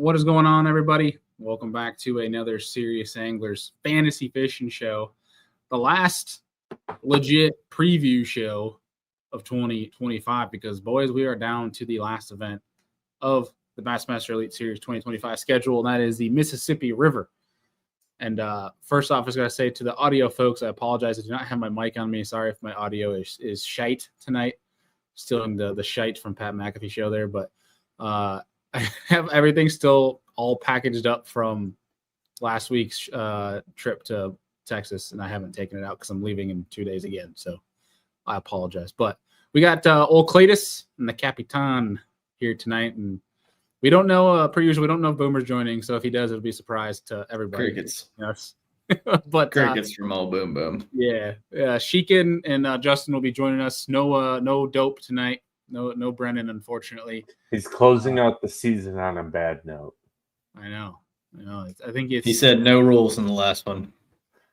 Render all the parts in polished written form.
What is going on, everybody? Welcome back to another Serious Anglers Fantasy Fishing Show. The last legit preview show of 2025 because, boys, we are down to the last event of the Bassmaster Elite Series 2025 schedule, and that is the Mississippi River. And first off, I was going to say to the audio folks, I apologize. I do not have my mic on me. Sorry if my audio is shite tonight. Still in the shite from Pat McAfee show there, but I have everything still all packaged up from last week's trip to Texas, and I haven't taken it out because I'm leaving in 2 days again. So I apologize. But we got old Cletus and the Capitan here tonight, and we don't know, per usual, we don't know if Boomer's joining. So if he does, it'll be a surprise to everybody. Crickets. Yes. But Crickets from old Boom Boom. Yeah. Sheekin and Justin will be joining us. No dope tonight. No Brennan, unfortunately. He's closing out the season on a bad note. I know. I think he said no rules in the last one.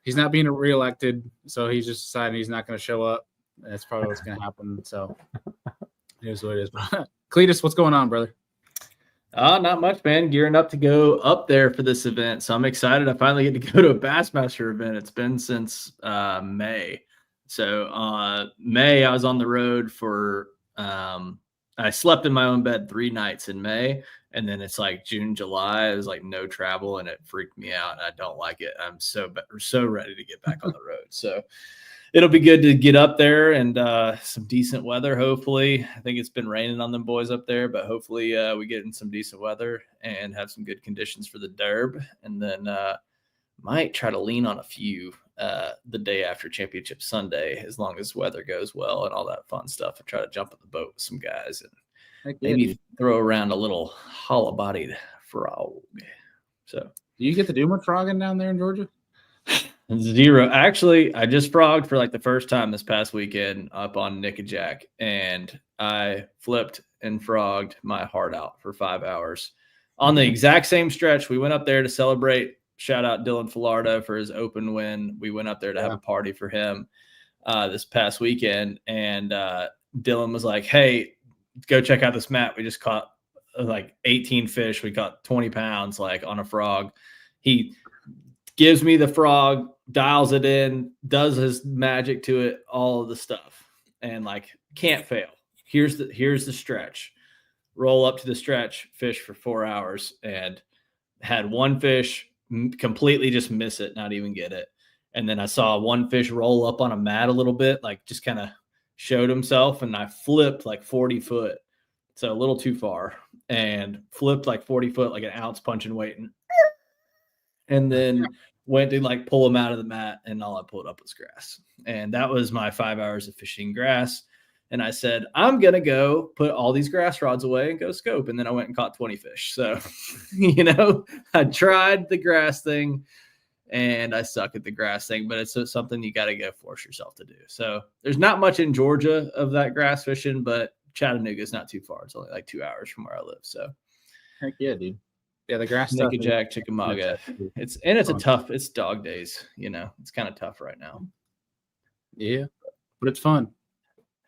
He's not being reelected, so he's just decided he's not going to show up. That's probably what's going to happen. So here's what it is. Cletus, what's going on, brother? Not much, man. Gearing up to go up there for this event. So I'm excited. I finally get to go to a Bassmaster event. It's been since May. So May, I was on the road for I slept in my own bed 3 nights in May. And then it's like June, July. It was like no travel, and it freaked me out. And I don't like it. I'm so ready to get back on the road. So it'll be good to get up there and some decent weather, hopefully. I think it's been raining on them boys up there, but hopefully we get in some decent weather and have some good conditions for the derb. And then might try to lean on a few the day after Championship Sunday, as long as weather goes well and all that fun stuff, and try to jump on the boat with some guys and maybe throw around a little hollow-bodied frog. So, do you get to do much frogging down there in Georgia? 0. Actually, I just frogged for like the first time this past weekend up on Nick and Jack, and I flipped and frogged my heart out for 5 hours on the exact same stretch. We went up there to celebrate. Shout out Dylan Filardo for his open win. We went up there to have a party for him this past weekend, and Dylan was like, "Hey, go check out this map. We just caught like 18 fish. We caught 20 pounds like on a frog." He gives me the frog, dials it in, does his magic to it, all of the stuff, and like can't fail. Here's the stretch. Roll up to the stretch, fish for 4 hours, and had one fish completely just miss it, not even get it. And then I saw one fish roll up on a mat a little bit, like just kind of showed himself, and I flipped like 40 foot. So a little too far, and flipped like 40 foot, like an ounce punching weight. And then went to like pull him out of the mat, and all I pulled up was grass. And that was my 5 hours of fishing grass. And I said, I'm going to go put all these grass rods away and go scope. And then I went and caught 20 fish. So, I tried the grass thing, and I suck at the grass thing, but it's something you got to go force yourself to do. So there's not much in Georgia of that grass fishing, but Chattanooga is not too far. It's only like 2 hours from where I live. So heck yeah, dude. Yeah, the grass Nick stuff. and Jack, Chickamauga. It's it's dog days. It's kind of tough right now. Yeah, but it's fun.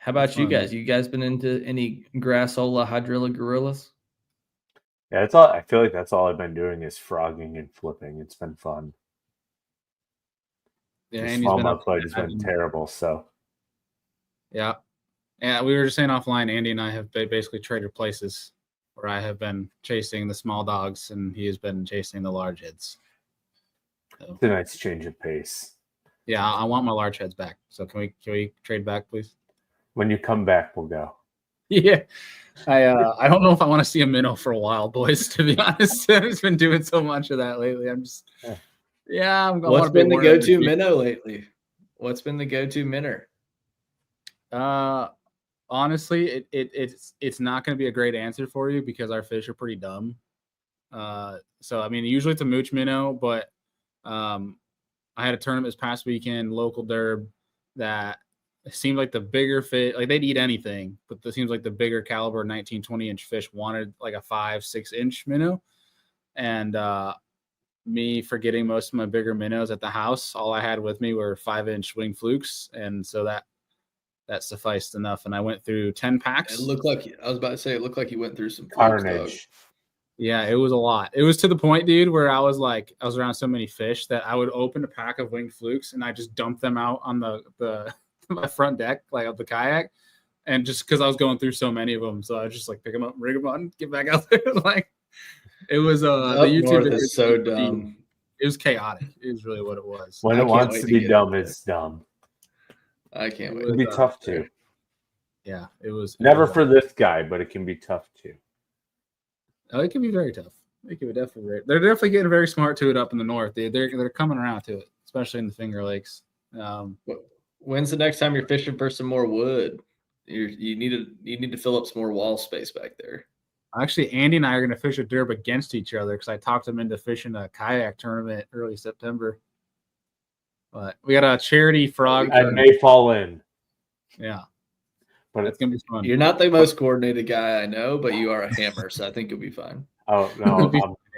How about you guys? You guys been into any grassola hydrilla gorillas? Yeah, that's all. I feel like that's all I've been doing is frogging and flipping. It's been fun. Yeah, the smallmouth bite has been terrible. So, yeah, we were just saying offline. Andy and I have basically traded places, where I have been chasing the small dogs, and he has been chasing the large heads. So, it's a nice change of pace. Yeah, I want my large heads back. So can we trade back, please? When you come back, we'll go. Yeah. I don't know if I want to see a minnow for a while, boys, to be honest. I've been doing so much of that lately. I'm just I'm going. What's been the go-to minnow lately? What's been the go-to minnow? Honestly, it's not going to be a great answer for you because our fish are pretty dumb. So I mean, usually it's a mooch minnow, but I had a tournament this past weekend, local derb, that it seemed like the bigger fish, like they'd eat anything, but it seems like the bigger caliber 19, 20-inch fish wanted like a 5-6-inch minnow. And me forgetting most of my bigger minnows at the house, all I had with me were 5-inch wing flukes. And so that sufficed enough. And I went through 10 packs. It looked like, I was about to say, it looked like you went through some carnage. Yeah, it was a lot. It was to the point, dude, where I was around so many fish that I would open a pack of winged flukes and I just dump them out on the my front deck, like of the kayak, and just because I was going through so many of them, so I just like pick them up, rig them on, get back out there. Like it was the YouTube video is so dumb. It was chaotic. It was really what it was. When it wants to be dumb, it's dumb. I can't wait. It can be tough too. Yeah, it was never for this guy, but it can be tough too. Oh, it can be very tough. It can be definitely. They're definitely getting very smart to it up in the north. They're coming around to it, especially in the Finger Lakes. When's the next time you're fishing for some more wood? You need to fill up some more wall space back there. Actually, Andy and I are going to fish a derb against each other because I talked him into fishing a kayak tournament early September. But we got a charity frog. I may fall in. Yeah. But it's going to be fun. You're not the most coordinated guy I know, but you are a hammer, so I think you'll be fine. Oh, no.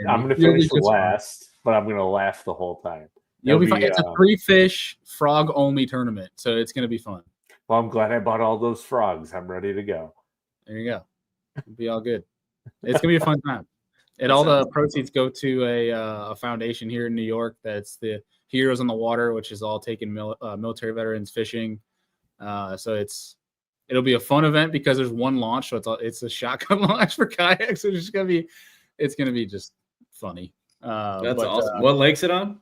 I'm going to finish last, but I'm going to laugh the whole time. You'll be fine. It's a 3-fish, frog-only tournament, so it's going to be fun. Well, I'm glad I bought all those frogs. I'm ready to go. There you go. It'll be all good. It's going to be a fun time. And all the proceeds go to a foundation here in New York that's the Heroes on the Water, which is all taking military veterans fishing. So it'll be a fun event because there's one launch, so it's a shotgun launch for kayaks. So it's going to be just funny. That's awesome. What lake's it on?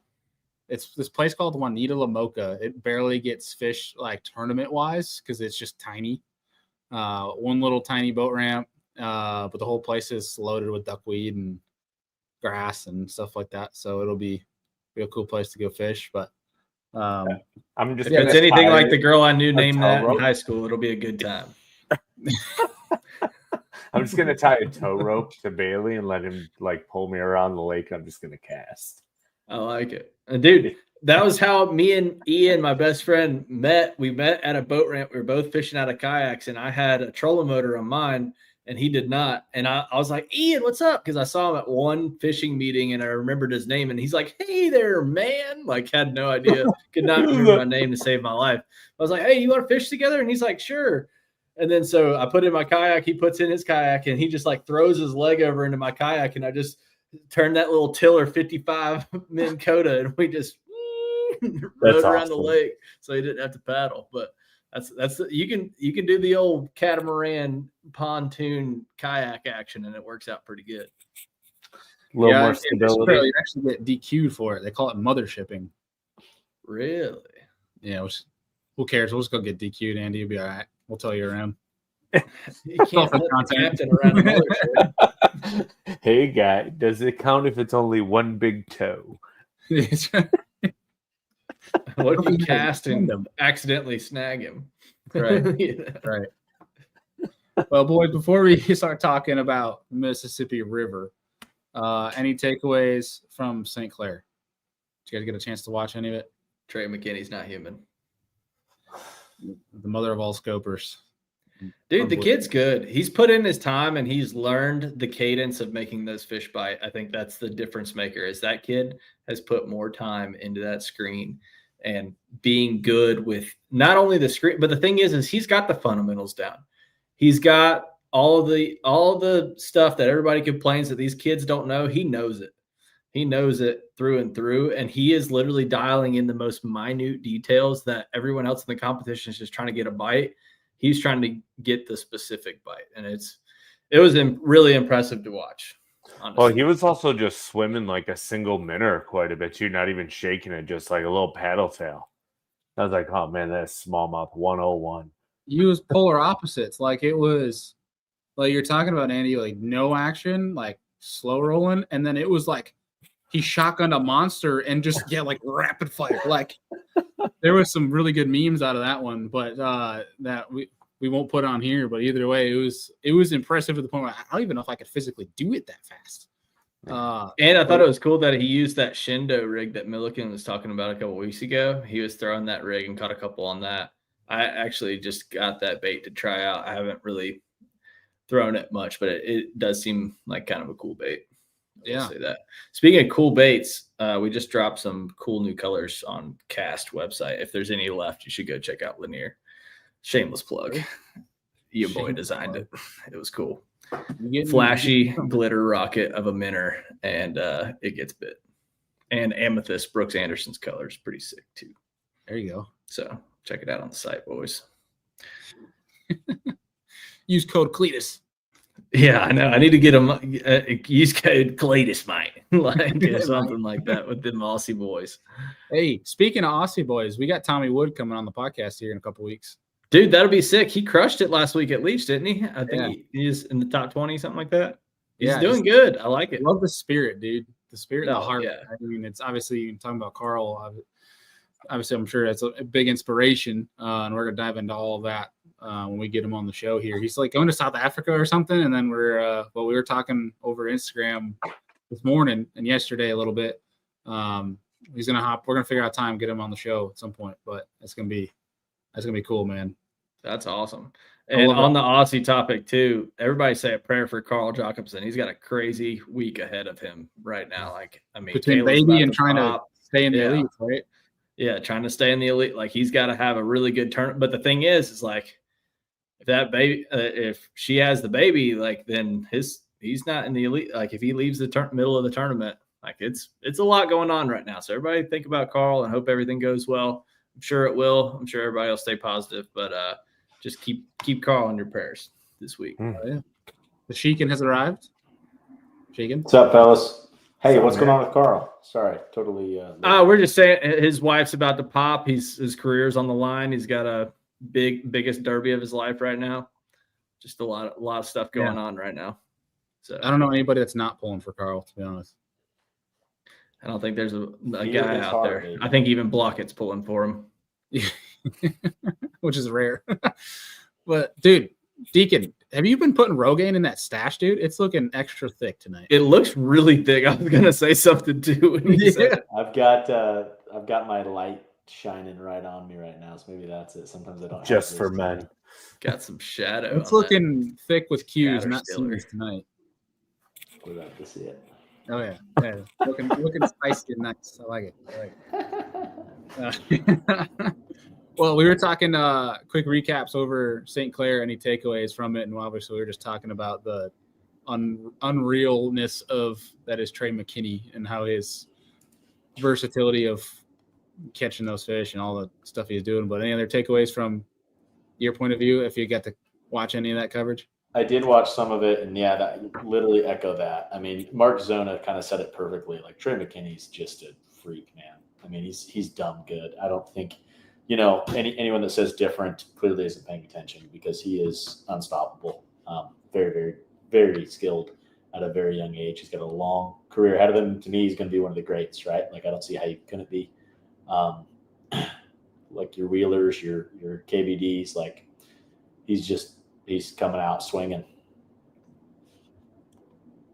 It's this place called Juanita La Mocha. It barely gets fished like tournament wise because it's just tiny. One little tiny boat ramp, but the whole place is loaded with duckweed and grass and stuff like that. So it'll be a cool place to go fish. But I'm just if it's anything like the girl I knew named that in high school, it'll be a good time. I'm just gonna tie a tow rope to Bailey and let him like pull me around the lake. I'm just gonna cast. I like it, dude. That was how me and Ian, my best friend, met. We met at a boat ramp. We were both fishing out of kayaks, and I had a trolling motor on mine, and he did not. And I was like, Ian, what's up? Because I saw him at one fishing meeting, and I remembered his name. And he's like, hey there, man. Like, had no idea. Could not remember my name to save my life. I was like, hey, you want to fish together? And he's like, sure. And then so I put in my kayak. He puts in his kayak, and he just like throws his leg over into my kayak, and I just turned that little tiller 55 Minn Kota, and we just rode around the lake, so he didn't have to paddle. But that's you can do the old catamaran pontoon kayak action, and it works out pretty good. A little more stability. You actually get DQ'd for it. They call it mother shipping. Really? Yeah. Who cares? We'll just go get DQ'd. Andy, you'll be all right. We'll tell you around. You can't let the captain around the mother ship. Hey, guy, does it count if it's only one big toe? What if you cast and accidentally snag him? Right. Right. Well, boys, before we start talking about the Mississippi River, any takeaways from St. Clair? Did you guys get a chance to watch any of it? Trey McKinney's not human. The mother of all scopers. Dude, the kid's good. He's put in his time and he's learned the cadence of making those fish bite. I think that's the difference maker, is that kid has put more time into that screen and being good with not only the screen, but the thing is he's got the fundamentals down. He's got all the stuff that everybody complains that these kids don't know. He knows it. He knows it through and through, and he is literally dialing in the most minute details that everyone else in the competition is just trying to get a bite. He's trying to get the specific bite, and it was really impressive to watch. Honestly. Well, he was also just swimming like a single minnow quite a bit too, not even shaking it, just like a little paddle tail. I was like, oh man, that's smallmouth 101. You was polar opposites. Like it was like you're talking about, Andy, like no action, like slow rolling, and then it was like he shotgunned a monster and just like rapid fire. Like there was some really good memes out of that one, but that we won't put on here. But either way, it was impressive to the point where I don't even know if I could physically do it that fast. And I thought it was cool that he used that Shindo rig that Milliken was talking about a couple weeks ago. He was throwing that rig and caught a couple on that. I actually just got that bait to try out. I haven't really thrown it much, but it does seem like kind of a cool bait. Yeah. Say that. Speaking of cool baits, we just dropped some cool new colors on Cast website. If there's any left, you should go check out Lanier. Shameless plug. Your boy designed it. It was cool. flashy glitter rocket of a minnow, and it gets bit. And amethyst, Brooks Anderson's color, is pretty sick too. There you go. So check it out on the site, boys. Use code Cletus. Yeah, I know. I need to get them. Use code Cletus, mate. Like something like that with them Aussie boys. Hey, speaking of Aussie boys, we got Tommy Wood coming on the podcast here in a couple weeks. Dude, that'll be sick. He crushed it last week at Leach, didn't he? I think he's in the top 20, something like that. He's doing good. I like it. Love the spirit, dude. The spirit and the heart. Yeah. I mean, it's obviously talking about Carl. Obviously, I'm sure that's a big inspiration, and we're gonna dive into all of that when we get him on the show here. He's like going to South Africa or something, and then we were talking over Instagram this morning and yesterday a little bit. He's gonna hop. We're gonna figure out time, get him on the show at some point, but that's gonna be cool, man. That's awesome. And on the Aussie topic too, everybody say a prayer for Carl Jacobson. He's got a crazy week ahead of him right now. Like, I mean, between baby and trying to stay in the elite, right? Yeah, trying to stay in the elite. Like, he's got to have a really good turn. But the thing is like, if that baby, if she has the baby, like, then he's not in the elite. Like, if he leaves the middle of the tournament, like, it's a lot going on right now. So everybody think about Carl and hope everything goes well. I'm sure it will. I'm sure everybody will stay positive, but just keep Carl in your prayers this week. Oh, yeah. The Sheekin has arrived. Sheekin, what's up, fellas? Hey, what's going on with Carl? Sorry, totally. We're just saying his wife's about to pop. His career's on the line. He's got a biggest derby of his life right now. Just a lot of stuff going on right now. So I don't know anybody that's not pulling for Carl, to be honest. I don't think there's a guy out there. Maybe. I think even Blockett's pulling for him. Which is rare. But, dude, Deacon, have you been putting Rogaine in that stash, dude? It's looking extra thick tonight. It looks really thick. I was going to say something, too. I've got my light shining right on me right now, so maybe that's it. Sometimes I don't. Just for men. Got some shadow. It's looking thick with Q's, not C's tonight. We're about to see it. Oh yeah. Looking spicy and nice. I like it. Well, we were talking quick recaps over St. Clair, any takeaways from it, and obviously we were just talking about the unrealness of that is Trey McKinney and how his versatility of catching those fish and all the stuff he's doing. But any other takeaways from your point of view, if you got to watch any of that coverage? I did watch some of it, and that literally echo that. I mean, Mark Zona kind of said it perfectly. Like, Trey McKinney's just a freak, man. I mean, he's dumb good. I don't think, anyone that says different clearly isn't paying attention, because he is unstoppable. Very, very, very skilled at a very young age. He's got a long career ahead of him. To me, he's going to be one of the greats, right? Like, I don't see how you couldn't be. Like your Wheelers, your KVDs, like he's coming out swinging.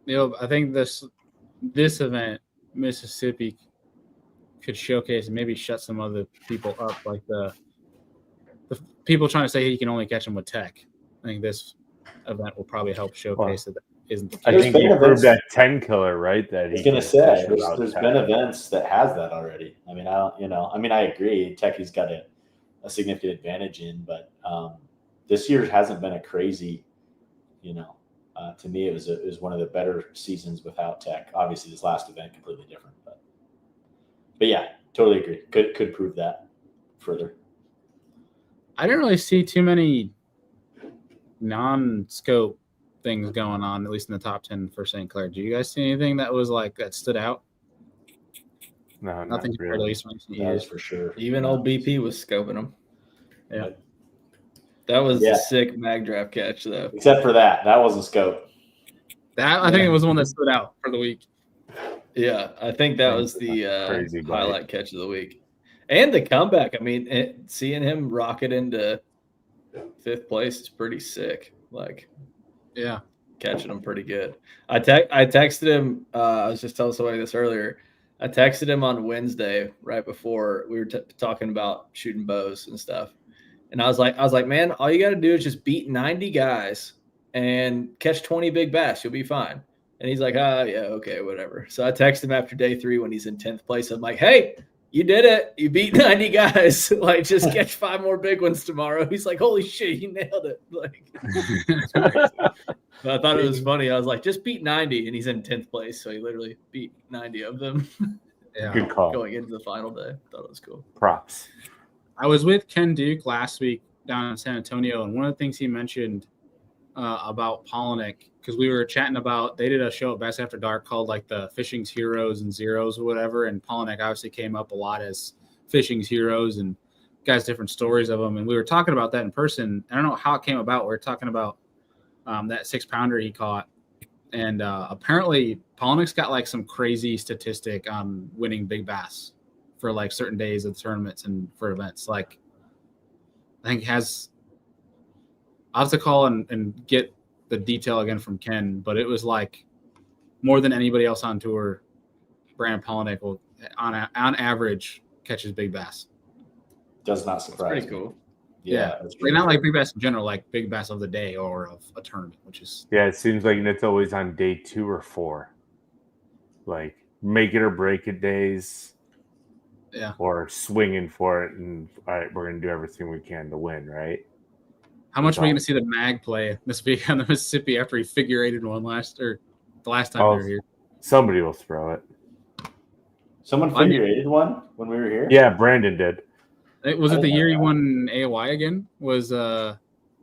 I think this event, Mississippi, could showcase and maybe shut some other people up, like the people trying to say he can only catch them with tech. I think this event will probably help showcase that isn't the case. I think he proved that 10 killer, right? That he's going to say there's been events that has that already. I mean, I agree. Techie's got a significant advantage in, but this year hasn't been a crazy, to me, it was one of the better seasons without Tech. Obviously, this last event completely different, but yeah, totally agree. Could prove that further. I didn't really see too many non-scope things going on, at least in the top 10 for St. Clair. Do you guys see anything that was like that stood out? No, nothing really. That's for sure. Even old BP was scoping them. Yeah. That was a sick mag draft catch, though. Except for that wasn't scope. I think it was the one that stood out for the week. Yeah, I think that was the highlight catch of the week. And the comeback. I mean, seeing him rocket into 5th place is pretty sick. Like, yeah, catching him pretty good. I texted him. I was just telling somebody this earlier. I texted him on Wednesday right before we were talking about shooting bows and stuff. And I was like, man, all you got to do is just beat 90 guys and catch 20 big bass. You'll be fine. And he's like, yeah, okay, whatever. So I texted him after day 3 when he's in 10th place. I'm like, hey, you did it. You beat 90 guys. Like, just catch 5 more big ones tomorrow. He's like, holy shit, you nailed it. Like, I thought it was funny. I was like, just beat 90, and he's in 10th place. So he literally beat 90 of them Yeah. Good call. going into the final day. Thought it was cool. Props. I was with Ken Duke last week down in San Antonio, and one of the things he mentioned about Polnick, because we were chatting about, they did a show at Bass After Dark called like the Fishing's Heroes and Zeros or whatever, and Polnick obviously came up a lot as Fishing's Heroes and guys different stories of them, and we were talking about that in person. I don't know how it came about. We were talking about that 6-pounder he caught, and apparently Polnick's got like some crazy statistic on winning big bass for like certain days of tournaments and for events. Like I think I'll have to call and get the detail again from Ken, but it was like more than anybody else on tour. Brandon Polnick will on average catches big bass. Does not surprise Pretty me. cool. Yeah. Like, That's not like big bass in general, like big bass of the day or of a tournament, which is Yeah, it seems like it's always on day 2 or 4. Like make it or break it days. Yeah. Or swinging for it, and all right, we're gonna do everything we can to win, right? how much are we going to see the Mag play this week on the Mississippi after he figure-eighted one the last time they were here? Somebody will throw it. Someone figure-eighted one when we were here? Yeah, Brandon did. Was it the year he won AOY again? I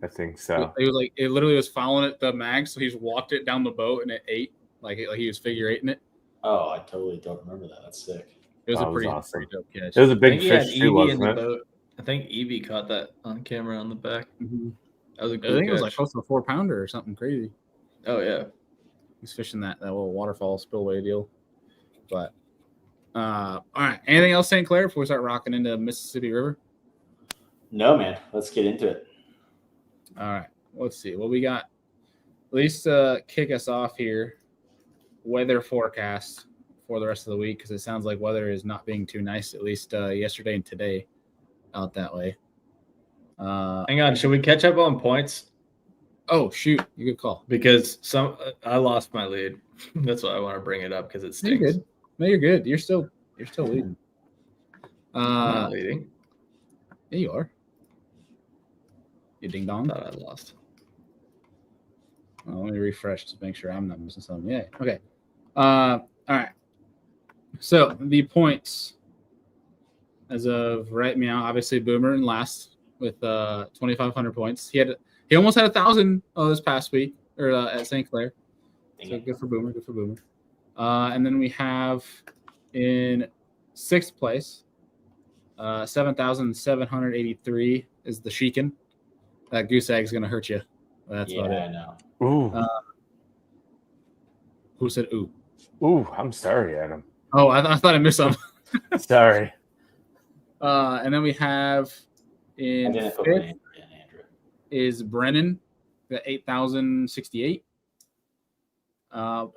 think so. It was like it literally was following it the Mag, so he just walked it down the boat and it ate like he was figure-eighting it. Oh, I totally don't remember that. That's sick. It was That a was pretty awesome. dope catch. It was a I big think he had fish Evie too, in wasn't the it? boat. I think Evie caught that on camera on the back. Mm-hmm. That was a I cool think it was like catch. close to a 4-pounder or something crazy. Oh yeah. He's fishing that little waterfall spillway deal. But all right. Anything else, St. Clair, before we start rocking into Mississippi River? No, man. Let's get into it. All right. Let's see what we got. At least kick us off here. Weather forecast for the rest of the week, because it sounds like weather is not being too nice, at least yesterday and today out that way. Hang on, should we catch up on points? Oh shoot, you good call. Because I lost my lead. That's why I want to bring it up because it You're stinks. good. No, you're good. You're still leading. I'm not leading. Yeah, you are. You ding dong. Thought I lost. Let me refresh to make sure I'm not missing something. Yeah. Okay. All right. So the points as of right now, obviously Boomer in last with 2,500 points. He almost had 1,000 this past week or at St. Clair. So good for Boomer. Good for Boomer. And then we have in 6th place, 7,783 is the Sheekin. That goose egg is going to hurt you. That's about it. I know. Ooh. Who said ooh? Ooh, I'm sorry, Adam. Oh, I thought I missed some. Sorry. And then we have in 5th is Brennan, the 8,068.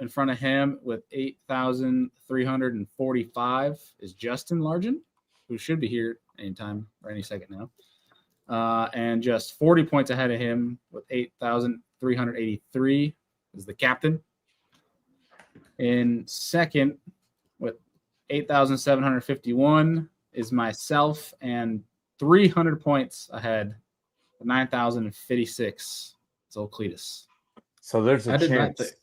In front of him with 8,345 is Justin Largent, who should be here anytime or any second now. And just 40 points ahead of him with 8,383 is the captain. In second with 8,751 is myself, and 300 points ahead, 9,056 is old Cletus. So there's a chance.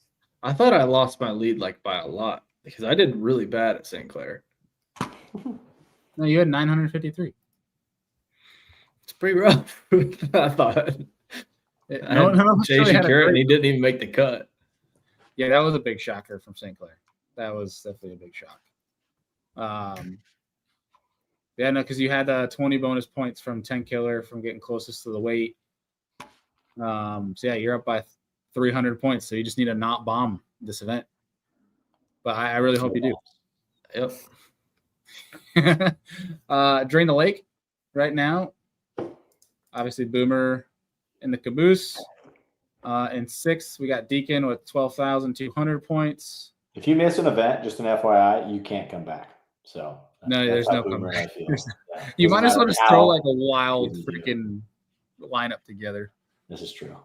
I thought I lost my lead like by a lot because I did really bad at St. Clair. No, you had 953. It's pretty rough. I thought. Jason Carrot, and he didn't even make the cut. Yeah, that was a big shocker from St. Clair. That was definitely a big shock. Yeah, no, because you had 20 bonus points from 10 killer from getting closest to the weight. So yeah, you're up by 300 points. So you just need to not bomb this event. But I really hope you do. Yep. Drain the lake right now. Obviously, Boomer in the caboose. In 6th, we got Deacon with 12,200 points. If you miss an event, just an FYI, you can't come back. So no, there's no comeback. You Doesn't might as well matter just throw how like a wild easy you do freaking lineup together. This is true.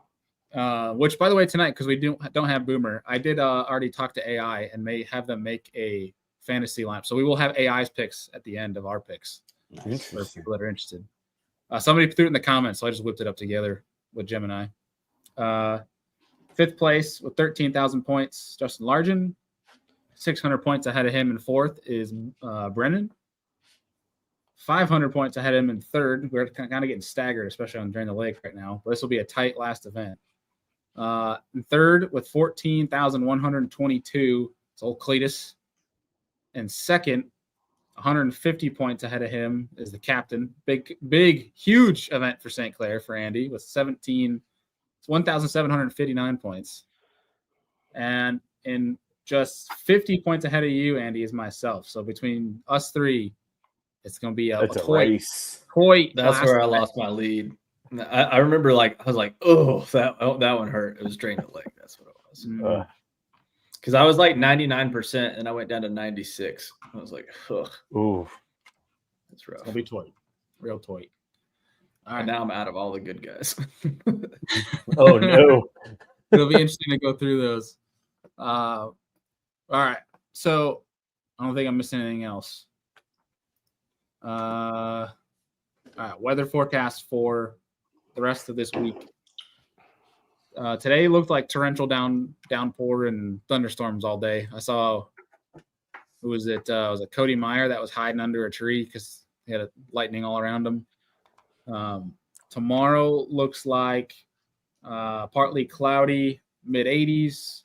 Which, by the way, tonight, because we don't have Boomer, I did already talk to AI and may have them make a fantasy lineup. So we will have AI's picks at the end of our picks for people that are interested. Somebody threw it in the comments, so I just whipped it up together with Gemini. Fifth place with 13,000 points, Justin Largen. 600 points ahead of him in fourth is Brennan. 500 points ahead of him in third. We're kind of getting staggered, especially on Drain the Lake right now. But this will be a tight last event. In third with 14,122, it's old Cletus. And second, 150 points ahead of him is the captain. Big, huge event for St. Clair for Andy with 1,759 points. And in just 50 points ahead of you, Andy, is myself. So between us three, it's going to be a race. That's where I lost my lead. I remember, I was like, oh, that one hurt. It was Drain the Lake. That's what it was. Because I was like 99%, and I went down to 96. I was like, ugh. Ooh. That's rough. It'll be toy. Real toy. All right. Now I'm out of all the good guys. Oh, no. It'll be interesting to go through those. All right. So I don't think I'm missing anything else. All right. Weather forecast for the rest of this week. Today looked like torrential downpour and thunderstorms all day. I saw, was it Cody Meyer that was hiding under a tree because he had lightning all around him. Tomorrow looks like partly cloudy, mid 80s,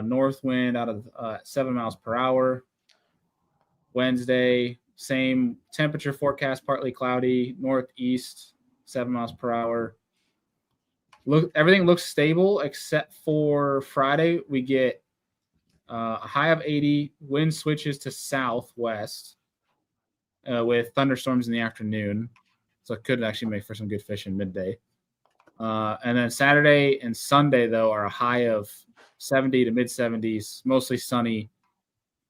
north wind out of 7 miles per hour. Wednesday, same temperature forecast, partly cloudy, northeast, 7 miles per hour. Everything looks stable except for Friday. We get a high of 80, wind switches to southwest with thunderstorms in the afternoon. So it could actually make for some good fishing midday. And then Saturday and Sunday, though, are a high of 70 to mid-70s, mostly sunny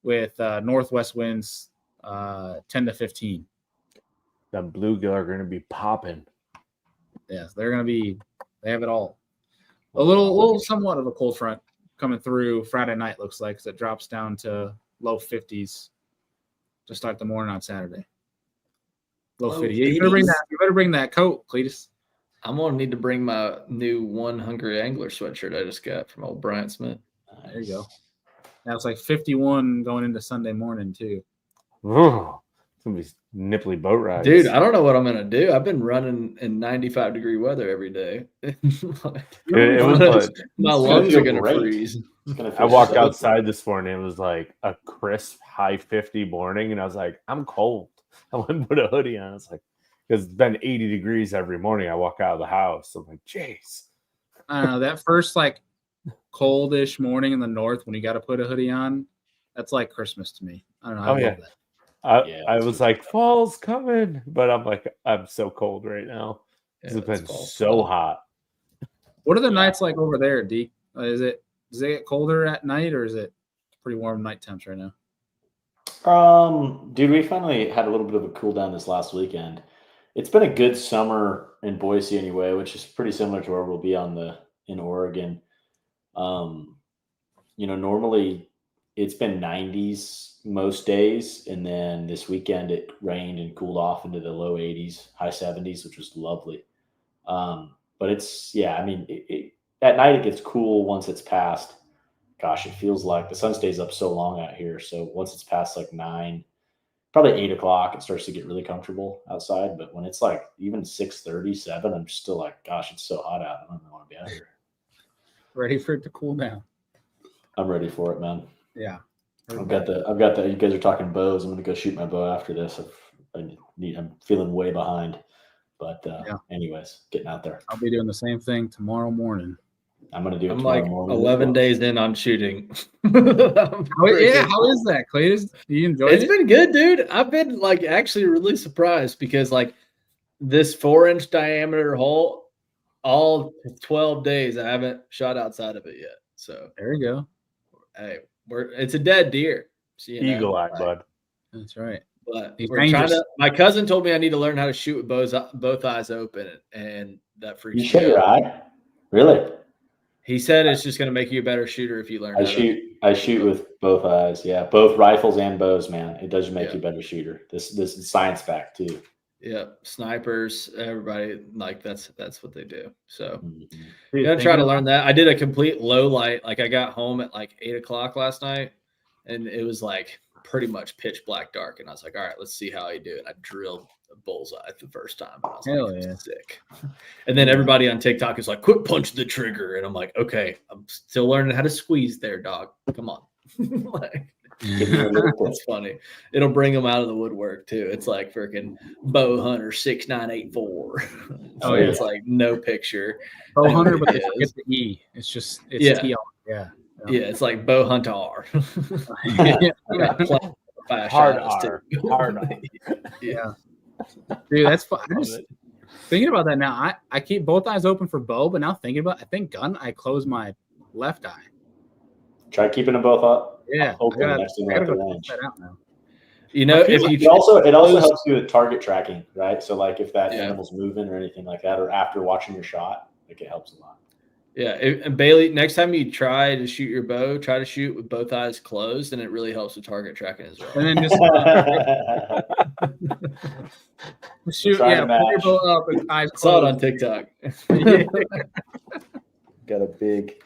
with northwest winds 10 to 15. Them bluegill are going to be popping. Yes, they're going to be – they have it all. A little somewhat of a cold front coming through Friday night, looks like, because it drops down to low 50s to start the morning on Saturday. Low 50s. You better bring that coat, Cletus. I'm going to need to bring my new One Hungry Angler sweatshirt I just got from old Brian Smith. There you go. That was like 51 going into Sunday morning, too. Ooh, it's going to be nipply boat rides. Dude, I don't know what I'm going to do. I've been running in 95-degree weather every day. My lungs are going to freeze. I walked outside this morning. It was like a crisp high 50 morning, and I was like, I'm cold. I went and put a hoodie on. It's like, because it's been 80 degrees every morning. I walk out of the house. I'm like, jeez. I don't know. That first like coldish morning in the north when you got to put a hoodie on, that's like Christmas to me. I don't know. I love that. I was like, fall's coming, but I'm like, I'm so cold right now. It's been so hot. What are the nights like over there, Deke? Does it get colder at night, or is it pretty warm night temps right now? Dude, we finally had a little bit of a cool down this last weekend. It's been a good summer in Boise anyway, which is pretty similar to where we'll be in Oregon. Normally it's been 90s most days, and then this weekend it rained and cooled off into the low 80s, high 70s, which was lovely. But it's at night it gets cool once it's past. Gosh, it feels like the sun stays up so long out here. So once it's past like 9, probably 8 o'clock, it starts to get really comfortable outside. But when it's like even 6:30, 7, I'm still like, gosh, it's so hot out. I don't even want to be out here. Ready for it to cool down. I'm ready for it, man. Yeah. I've got the. You guys are talking bows. I'm going to go shoot my bow after this. I'm feeling way behind. But anyways, getting out there. I'll be doing the same thing tomorrow morning. I'm going to do it. I'm like 11 days in on shooting. How is that, Cletus? Do you enjoy it? It's been good, dude. I've been like actually really surprised because like this 4-inch diameter hole, all 12 days, I haven't shot outside of it yet. So there you go. Hey, it's a dead deer. So, Eagle eye, bud. That's right. But we're trying to. My cousin told me I need to learn how to shoot with both eyes open, and that freaks me out. You shut your eye? Really? He said it's just going to make you a better shooter if you learn. I shoot with both eyes. Yeah, both rifles and bows, man. It does make you a better shooter. This is science fact too. Yeah, snipers, everybody, like that's what they do. So Mhm. Dude, gotta try to thinking learn that. I did a complete low light. Like I got home at like 8:00 last night, and it was like pretty much pitch black dark. And I was like, all right, let's see how I do it. I drilled a bullseye the first time, and I was Hell like, yeah. sick. And then everybody on TikTok is like, quit punching the trigger, and I'm like, okay, I'm still learning how to squeeze there, dog. Come on, like. Give me a little push. It's funny. It'll bring them out of the woodwork too. It's like freaking bow hunter 6984. Oh, It's yeah. like no picture. Bow hunter, It but is. it's the E. It's just it's Yeah. TL. Yeah. Yeah, it's like bow hunter. Yeah. Hard R. Hard R. Yeah. Dude, that's fun. Thinking about that now, I keep both eyes open for bow, but now thinking about, I think gun, I close my left eye. Try keeping them both up. Yeah, Open I next to gotta the go range. test that out now. You know, if you It also helps you with target tracking, right? So like if that Yeah. animal's moving or anything like that, or after watching your shot, like it helps a lot. Yeah, and Bailey, next time you try to shoot your bow, try to shoot with both eyes closed, and it really helps with target tracking as well. And then just shoot, Try yeah, to put your match. bow up and eyes I saw it closed. on TikTok. Got a big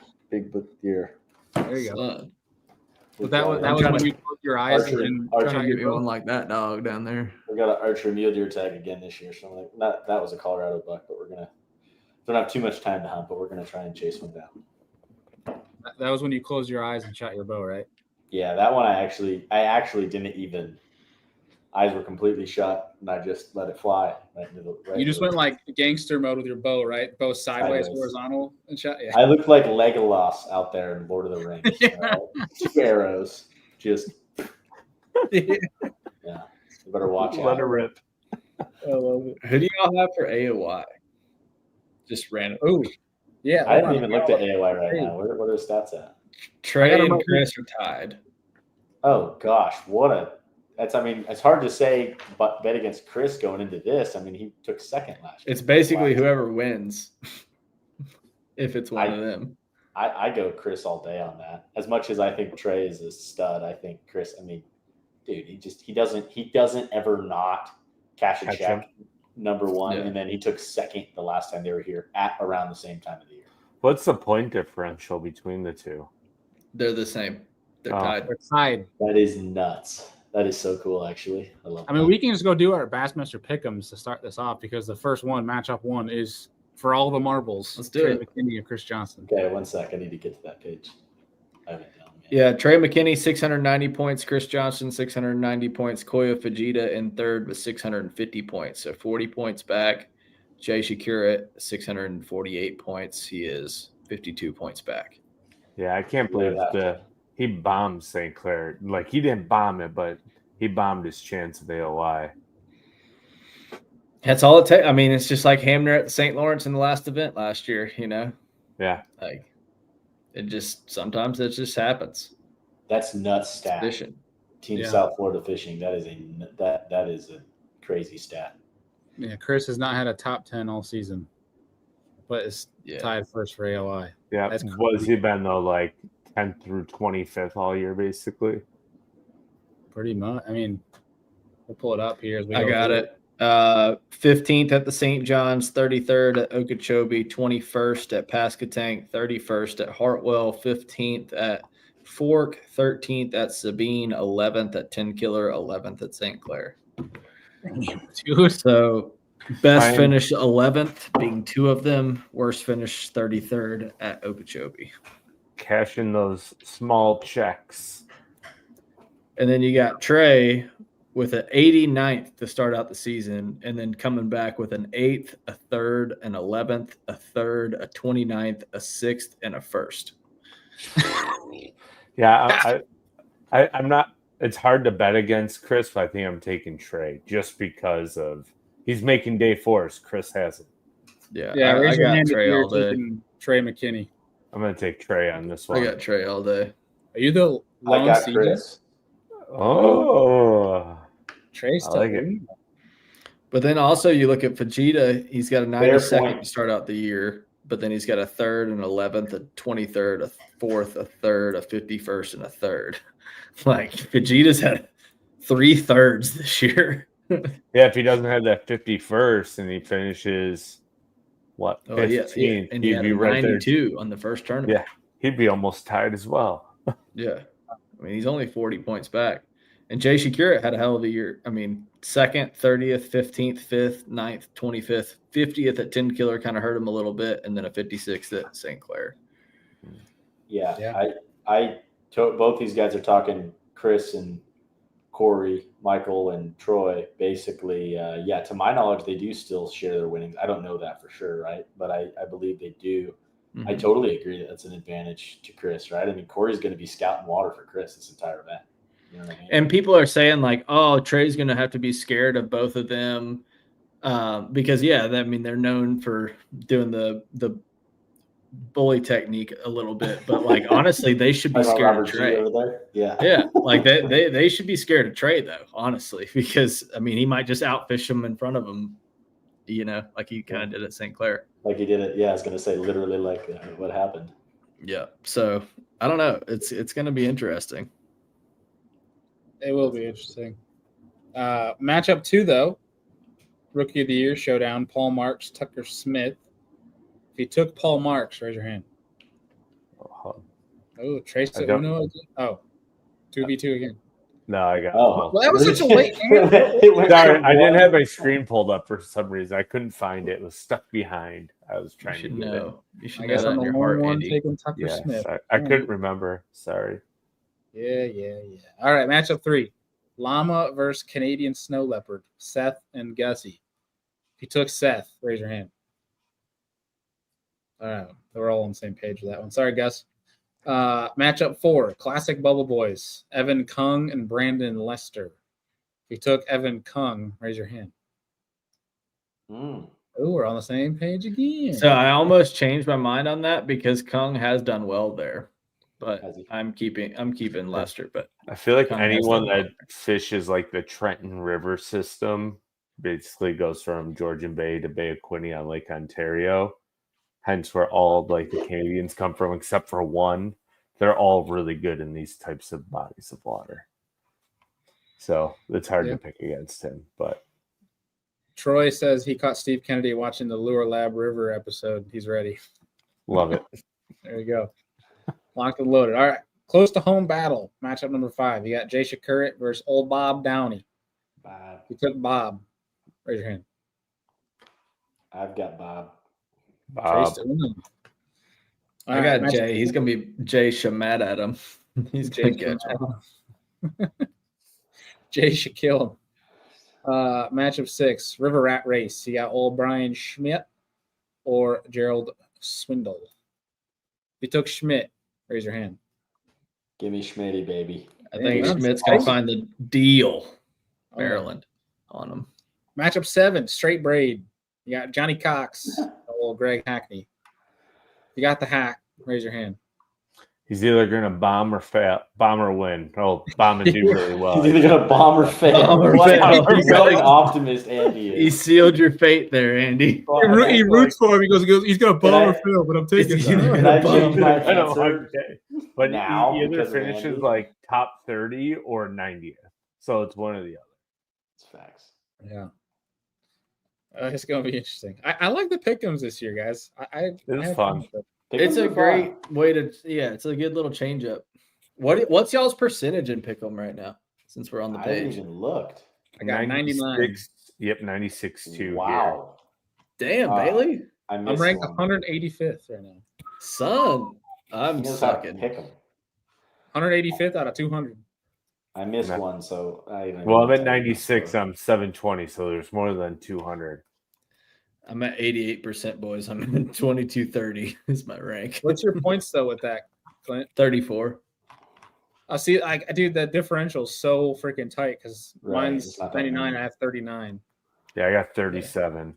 deer. There you go. Son, But that was trying when to- you close your eyes Archery- and archery shot give me your bow. one like that dog down there. We got an archery mule deer tag again this year. So I'm like, that was a Colorado buck, but don't have too much time to hunt, but we're gonna try and chase one down. That was when you closed your eyes and shot your bow, right? Yeah, that one I actually didn't even. Eyes were completely shut, and I just let it fly. Right into the, right You just into went like gangster mode with your bow, right? Bow sideways, Sideways. horizontal, and shot. Yeah. I looked like Legolas out there in Lord of the Rings. Yeah. 2 arrows, just Yeah. yeah. You better watch Let out. her rip. I love it. Who do y'all have for AOY? Just random. Oh, yeah. I hold haven't on. even looked at AOI right now. What are the stats at? Trey I got and him Chris are tied. Oh gosh, it's hard to say but bet against Chris going into this. I mean, he took second last year. It's basically whoever wins, if it's one of them. I go Chris all day on that. As much as I think Trey is a stud, I think Chris, I mean, dude, he doesn't ever not cash a Catch check, number one, Yeah. and then he took second the last time they were here at around the same time of the year. What's the point differential between the two? They're the same. They're Oh. tied. We're tied. That is nuts. That is so cool, actually. I love I mean, that. we can just go do our Bassmaster pick'ems to start this off because the first one, matchup one, is for all the marbles. Let's do Trey it. McKinney and Chris Johnson. Okay, 1 sec. I need to get to that page. I haven't done it yet. Yeah, Trey McKinney, 690 points. Chris Johnson, 690 points. Koya Fujita in third with 650 points. So 40 points back. Jay Shakura, 648 points. He is 52 points back. Yeah, I can't believe he bombed St. Clair. Like, he didn't bomb it, but he bombed his chance of AOI. That's all it takes. I mean, it's just like Hamner at St. Lawrence in the last event last year, you know? Yeah. Like, sometimes it just happens. That's nuts stat. Fishing. Team Yeah. South Florida fishing. That is a crazy stat. Yeah, Chris has not had a top 10 all season, but is Yeah. tied first for AOI. Yeah. That's Was crazy. he been, though, like 10th through 25th all year, basically? Pretty much. I mean, we'll pull it up here as we I go got through it. 15th at the St. John's, 33rd at Okeechobee, 21st at Pascatank, 31st at Hartwell, 15th at Fork, 13th at Sabine, 11th at 10 Killer, 11th at St. Clair. Dude, So best Ryan- finish 11th being 2 of them, worst finish 33rd at Okeechobee. Cash in those small checks. And then you got Trey with an 89th to start out the season, and then coming back with an 8th, a 3rd, an 11th, a 3rd, a 29th, a 6th, and a 1st. Yeah, I'm not. It's hard to bet against Chris, but I think I'm taking Trey just because of he's making day 4s. Chris hasn't. Yeah, yeah, I raise your got hand if Trey you're all day. taking Trey McKinney. I'm going to take Trey on this I one. got Trey all day. Are you the I lone got season? Chris. Oh, Trey's I like tough. it. But then also you look at Fujita, he's got a Fair 92nd point. to start out the year, but then he's got a 3rd, an 11th, a 23rd, a 4th, a 3rd, a 51st, and a 3rd. Like Fujita's had 3 3rds this year. Yeah, if he doesn't have that 51st and he finishes what 15th, yeah. And he he'd had be a right there. 92 on the first tournament. Yeah, he'd be almost tied as well. Yeah. I mean, he's only 40 points back. And Jay Shakira had a hell of a year. I mean, 2nd, 30th, 15th, 5th, 9th, 25th, 50th at 10 Killer kind of hurt him a little bit, and then a 56th at St. Clair. Yeah. Both these guys are talking Chris and Corey, Michael, and Troy. Basically, to my knowledge, they do still share their winnings. I don't know that for sure, right? But I believe they do. Mm-hmm. I totally agree that that's an advantage to Chris, right? I mean, Corey's going to be scouting water for Chris this entire event. You know what I mean? And people are saying like, oh, Trey's going to have to be scared of both of them because, I mean, they're known for doing the bully technique a little bit, but like honestly, they should be scared of Trey. Over there? Yeah, like they should be scared of Trey though, honestly, because I mean, he might just outfish them in front of him, like he kind of did at St. Clair. Like he did it. Yeah, I was going to say literally like what happened. Yeah. So I don't know. It's going to be interesting. It will be interesting. Matchup 2, though. Rookie of the Year showdown, Paul Marks, Tucker Smith. If you took Paul Marks, raise your hand. Oh, Trace. No, 2v2 again. No, I got. Well, that was such a late game. Sorry, I didn't have my screen pulled up for some reason. I couldn't find it. It was stuck behind. I was trying to get it. You should I know guess that I'm in the your heart, one Andy. taking Tucker Yeah, Smith. I couldn't remember. Sorry. Yeah. All right, matchup 3. Llama versus Canadian Snow Leopard, Seth and Gussie. If you took Seth, raise your hand. All right, we're all on the same page with that one. Sorry, Gus. Matchup 4, Classic Bubble Boys, Evan Kung and Brandon Lester. If you took Evan Kung, raise your hand. Oh, we're on the same page again. So I almost changed my mind on that because Kung has done well there, but I'm keeping Lester. But I feel like Kung anyone that fishes like the Trenton River system basically goes from Georgian Bay to Bay of Quinte on Lake Ontario. Hence where all like the Canadians come from, except for one. They're all really good in these types of bodies of water. So it's hard to pick against him. But Troy says he caught Steve Kennedy watching the Lure Lab River episode. He's ready. Love it. There you go. Locked and loaded. All right. Close to home battle. Matchup number 5. You got Jay Shakurit versus old Bob Downey. Bob. You took Bob. Raise your hand. I've got Bob. Bob. I got Jay. He's going to be Jay Shamat at him. He's going to catch him. Jay should kill him. Matchup 6, River Rat Race. You got old Brian Schmidt or Gerald Swindle. If you took Schmidt, raise your hand. Give me Schmitty, baby. I think Schmidt's going to find the deal, Maryland, on him. Matchup 7, Straight Braid. You got Johnny Cox, old Greg Hackney. You got the hack. Raise your hand. He's either going to bomb or win. Oh, bomb and do really well. He's either going to bomb or fail. What a optimist Andy is. He sealed your fate there, Andy. He roots for him. He goes, he's going to bomb or fail, but I'm taking it. Can I change my answer? But now, he either finishes like top 30 or 90th. So it's one or the other. It's facts. Yeah. It's going to be interesting. I like the pick'ems this year, guys. It's fun. It's a great way to, it's a good little change up. What's y'all's percentage in pick'em right now? Since we're on the page, I haven't even looked. I got 99. Yep, 96.2. Wow. Damn, Bailey. I'm ranked 185th right now. Son, I'm sucking. 185th out of 200. I missed one, so I'm at 96. I'm 720, so there's more than 200. I'm at 88%, boys. I'm at 2230 is my rank. What's your points though with that, Clint? 34. I see. Dude, that differential is so freaking tight because mine's 99. I have 39. Yeah, I got 37.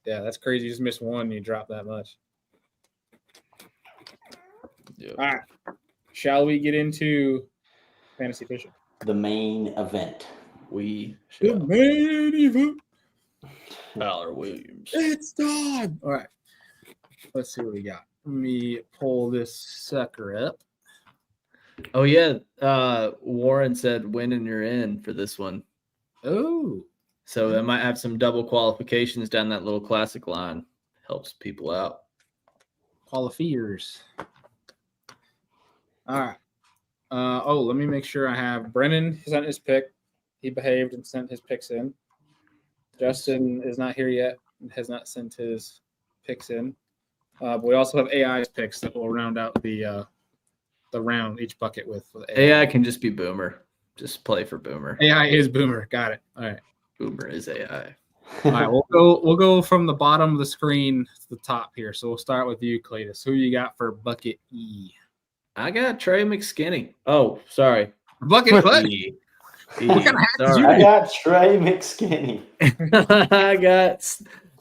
Yeah, that's crazy. You just missed one, and you drop that much. Yep. All right. Shall we get into fantasy fishing? The main event. The main event. Tyler Williams. It's time. All right. Let's see what we got. Let me pull this sucker up. Oh, yeah. Warren said win and you're in for this one. Oh. So that might have some double qualifications down that little classic line. Helps people out. Qualifiers. All right. Let me make sure I have Brennan sent his pick. He behaved and sent his picks in. Justin is not here yet and has not sent his picks in. But we also have AI's picks that will round out the round, each bucket with AI can just be Boomer. Just play for Boomer. AI is Boomer. Got it. All right. Boomer is AI. All right, we'll go from the bottom of the screen to the top here. So we'll start with you, Cletus. Who you got for bucket E? I got Trey McSkinney. Oh, sorry. Bucket what? E. What kind of hat did you I got Trey McSkinney.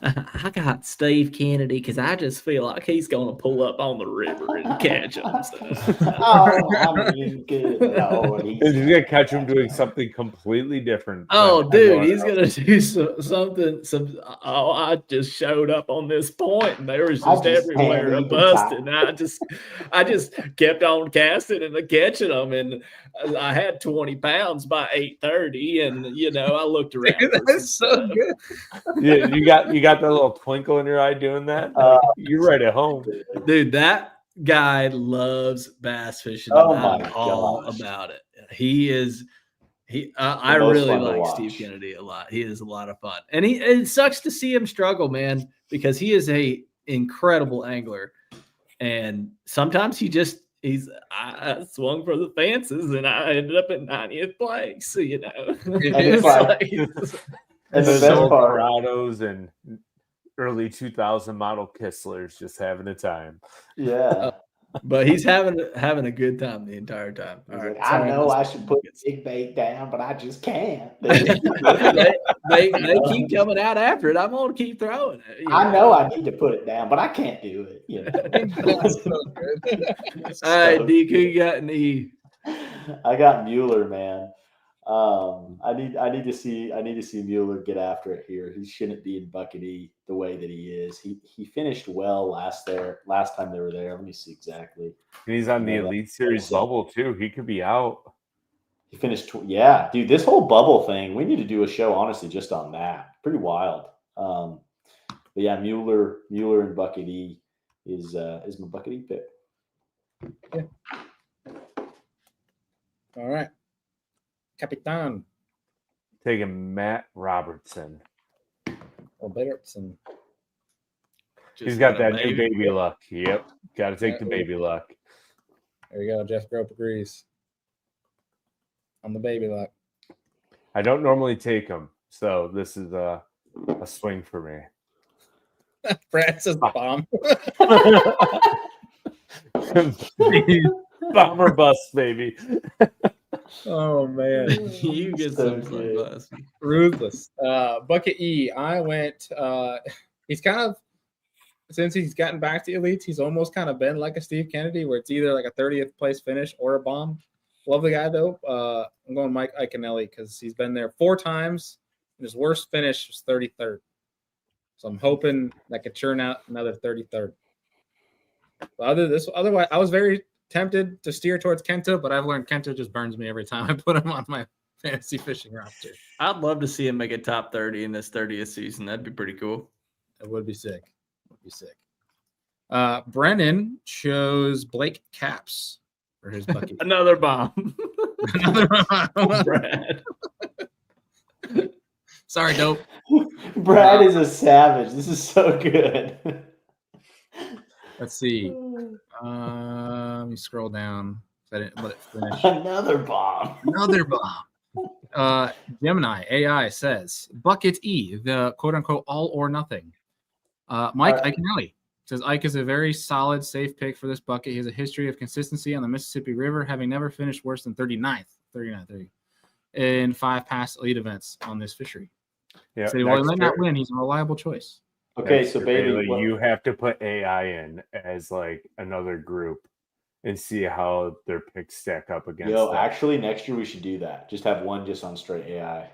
I got Steve Kennedy because I just feel like he's going to pull up on the river and catch him. I mean, good Lord. He's going to catch him doing something completely different. Oh, dude, he's going to do something. I just showed up on this point, and there was just everywhere a bust, and I just kept on casting and catching them, and I had 20 pounds by 8:30, and I looked around. That's so good. Yeah, you got that little twinkle in your eye doing that. You're right at home, dude. That guy loves bass fishing. Oh my all gosh. about it. I really like Steve Kennedy a lot. He is a lot of fun, and it sucks to see him struggle, man, because he is a incredible angler, and sometimes I swung for the fences and I ended up at 90th place. And it's like, and the best part, Colorados and early 2000 model Kisslers just having a time. Yeah. But he's having a good time the entire time. All right. I know I should put big bait down, but I just can't. they keep coming out after it. I'm going to keep throwing it. I know I need to put it down, but I can't do it. That's so good. All right, Deke, who you got in E? I got Mueller, man. I need to see Mueller get after it here. He shouldn't be in bucket E the way that he is. He finished well last time they were there. Let me see exactly. And he's on the Elite Series bubble too. He could be out. He finished, yeah, dude. This whole bubble thing, we need to do a show honestly just on that. Pretty wild. But yeah, Mueller in bucket E is my bucket E pick. Yeah. All right. Capitan. Taking Matt Robertson. Robertson. He's got that new baby luck. Yep. Got to take the baby luck. There you go. Jeff Grope agrees on the baby luck. I don't normally take him, so this is a swing for me. Brad says bomb. Bomber bust, baby. Oh man, you get some bust. Ruthless. Bucket E. I went. He's kind of, since he's gotten back to Elites, he's almost kind of been like a Steve Kennedy, where it's either like a 30th place finish or a bomb. Love the guy though. I'm going Mike Iaconelli because he's been there 4 times. And his worst finish was 33rd. So I'm hoping that could churn out another 33rd. Otherwise, I was very tempted to steer towards Kenta, but I've learned Kenta just burns me every time I put him on my fantasy fishing roster. I'd love to see him make a top 30 in this 30th season. That'd be pretty cool. It would be sick. Brennan chose Blake Caps for his bucket. Another bomb. Another bomb. Brad. Sorry, dope. Brad is a savage. This is so good. Let's see. Let me scroll down. I didn't let it finish. Another bomb. Gemini AI says bucket E, the quote unquote all or nothing. Mike Iaconelli says Ike is a very solid, safe pick for this bucket. He has a history of consistency on the Mississippi River, having never finished worse than 39th in 5 past elite events on this fishery. Yeah, so he might not win. He's a reliable choice. Okay, so Bailey, you have to put AI in as like another group and see how their picks stack up against. Actually, next year we should do that. Just have one just on straight AI.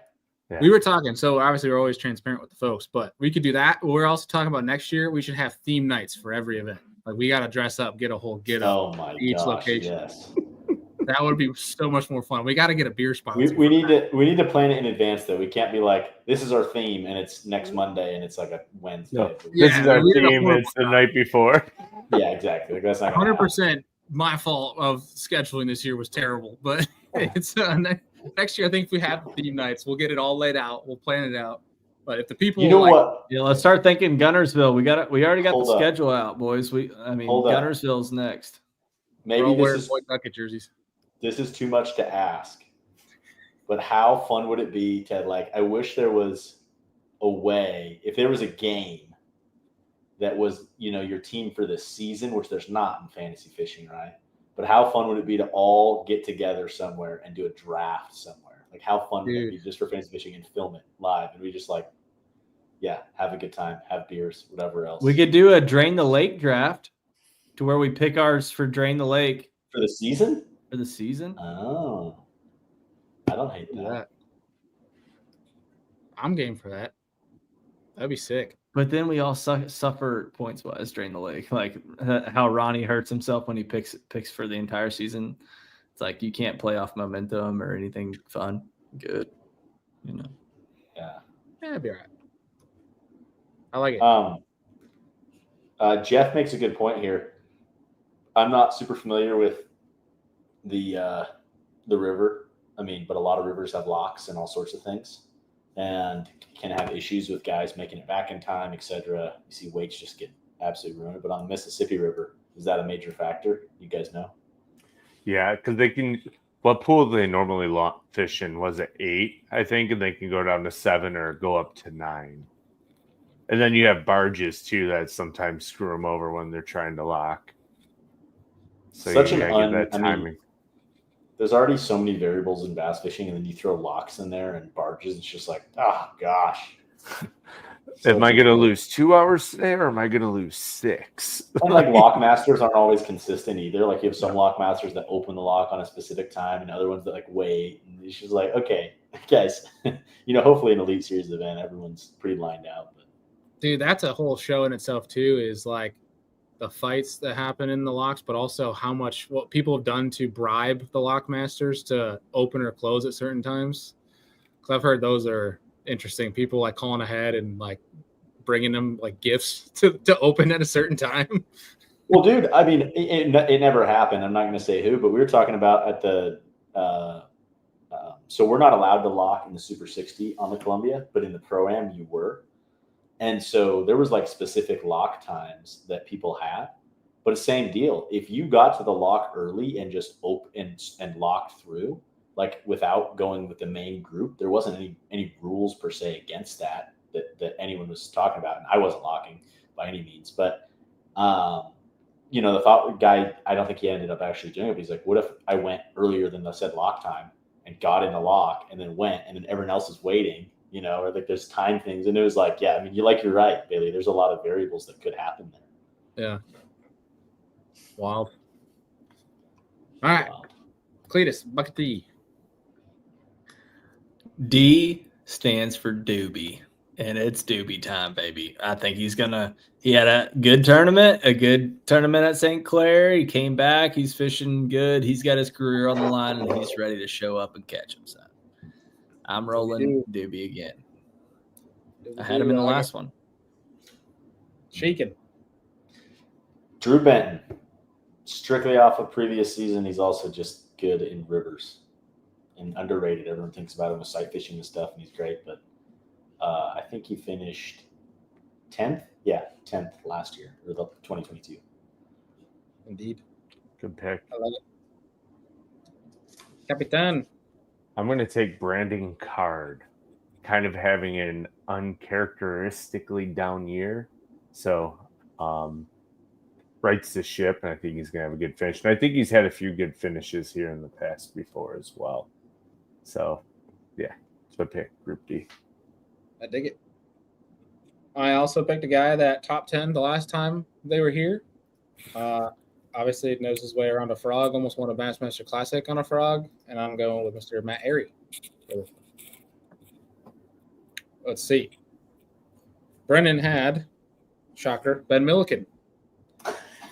Yeah. We were talking, so obviously we're always transparent with the folks, but we could do that. We're also talking about next year. We should have theme nights for every event. Like we got to dress up, get a whole get up. Oh my each gosh, location. Yes. That would be so much more fun. We got to get a beer sponsor. We need to plan it in advance though. We can't be like, this is our theme and it's next Monday and it's like a Wednesday. No, this is our theme. It's the night before. Yeah, exactly. Like, that's not 100% my fault of scheduling this year was terrible, but it's next year. I think if we have theme nights, we'll get it all laid out. We'll plan it out. But if the people, what? Yeah, let's start thinking Gunnersville. We already got the schedule out, boys. Gunnersville's next. Maybe bucket jerseys. This is too much to ask, but how fun would it be to like? I wish there was a way. If there was a game that was, your team for the season, which there's not in fantasy fishing, right? But how fun would it be to all get together somewhere and do a draft somewhere? Like, how fun would it be just for fantasy fishing and film it live? And we just have a good time, have beers, whatever else. We could do a Drain the Lake draft to where we pick ours for Drain the Lake. For the season? For the season? Oh. I don't hate that. I'm game for that. That'd be sick. But then we all suffer points-wise Drain the Lake. Like how Ronnie hurts himself when he picks for the entire season. It's like you can't play off momentum or anything fun. Good. Yeah. That'd be all right. I like it. Jeff makes a good point here. I'm not super familiar with the river. But a lot of rivers have locks and all sorts of things, and can have issues with guys making it back in time, etc. You see weights just get absolutely ruined. But on the Mississippi River, is that a major factor? You guys know? Yeah, because they can. What pool do they normally fish in? Was it 8? I think, and they can go down to 7 or go up to 9. And then you have barges too that sometimes screw them over when they're trying to lock. So Such you gotta get that timing. There's already so many variables in bass fishing, and then you throw locks in there and barges. It's just like, oh gosh. Am I going to lose 2 hours today, or am I going to lose 6? And like lock masters aren't always consistent either. Like you have some lock masters that open the lock on a specific time, and other ones that like wait. And it's just like, okay, guys, hopefully an Elite Series event, everyone's pretty lined out. But dude, that's a whole show in itself too. Is like the fights that happen in the locks, but also what people have done to bribe the lock masters to open or close at certain times. Because I've heard those are interesting. People like calling ahead and like bringing them like gifts to open at a certain time. Well, dude, it never happened. I'm not going to say who, but we were talking about at the so we're not allowed to lock in the Super 60 on the Columbia, but in the Pro-Am you were. And so there was like specific lock times that people had, but the same deal. If you got to the lock early and just open and locked through, like without going with the main group, there wasn't any rules per se against that anyone was talking about. And I wasn't locking by any means, but the thought guy, I don't think he ended up actually doing it. But he's like, what if I went earlier than the said lock time and got in the lock and then went, and then everyone else is waiting, or like there's time things. And it was like, yeah, you're right, Bailey. There's a lot of variables that could happen there. Yeah. Wild. All right. Wild. Cletus, bucket D. D stands for Doobie, and it's Doobie time, baby. I think he had a good tournament at St. Clair. He came back. He's fishing good. He's got his career on the line, and he's ready to show up and catch himself. I'm rolling Doobie again. I had him in the last one. Shaking. Drew Benton. Strictly off of previous season, he's also just good in rivers and underrated. Everyone thinks about him with sight fishing and stuff, and he's great. But I think he finished 10th. Yeah, 10th last year, or the 2022. Indeed. Good pick. I love it. Capitan. I'm going to take Brandon Card, kind of having an uncharacteristically down year. So, rights the ship, and I think he's going to have a good finish. And I think he's had a few good finishes here in the past before as well. So, yeah, it's my pick, Group D. I dig it. I also picked a guy that top 10 the last time they were here. Obviously, knows his way around a frog. Almost won a Bassmaster Classic on a frog, and I'm going with Mr. Matt Airy. Let's see. Brennan had, shocker, Ben Milliken.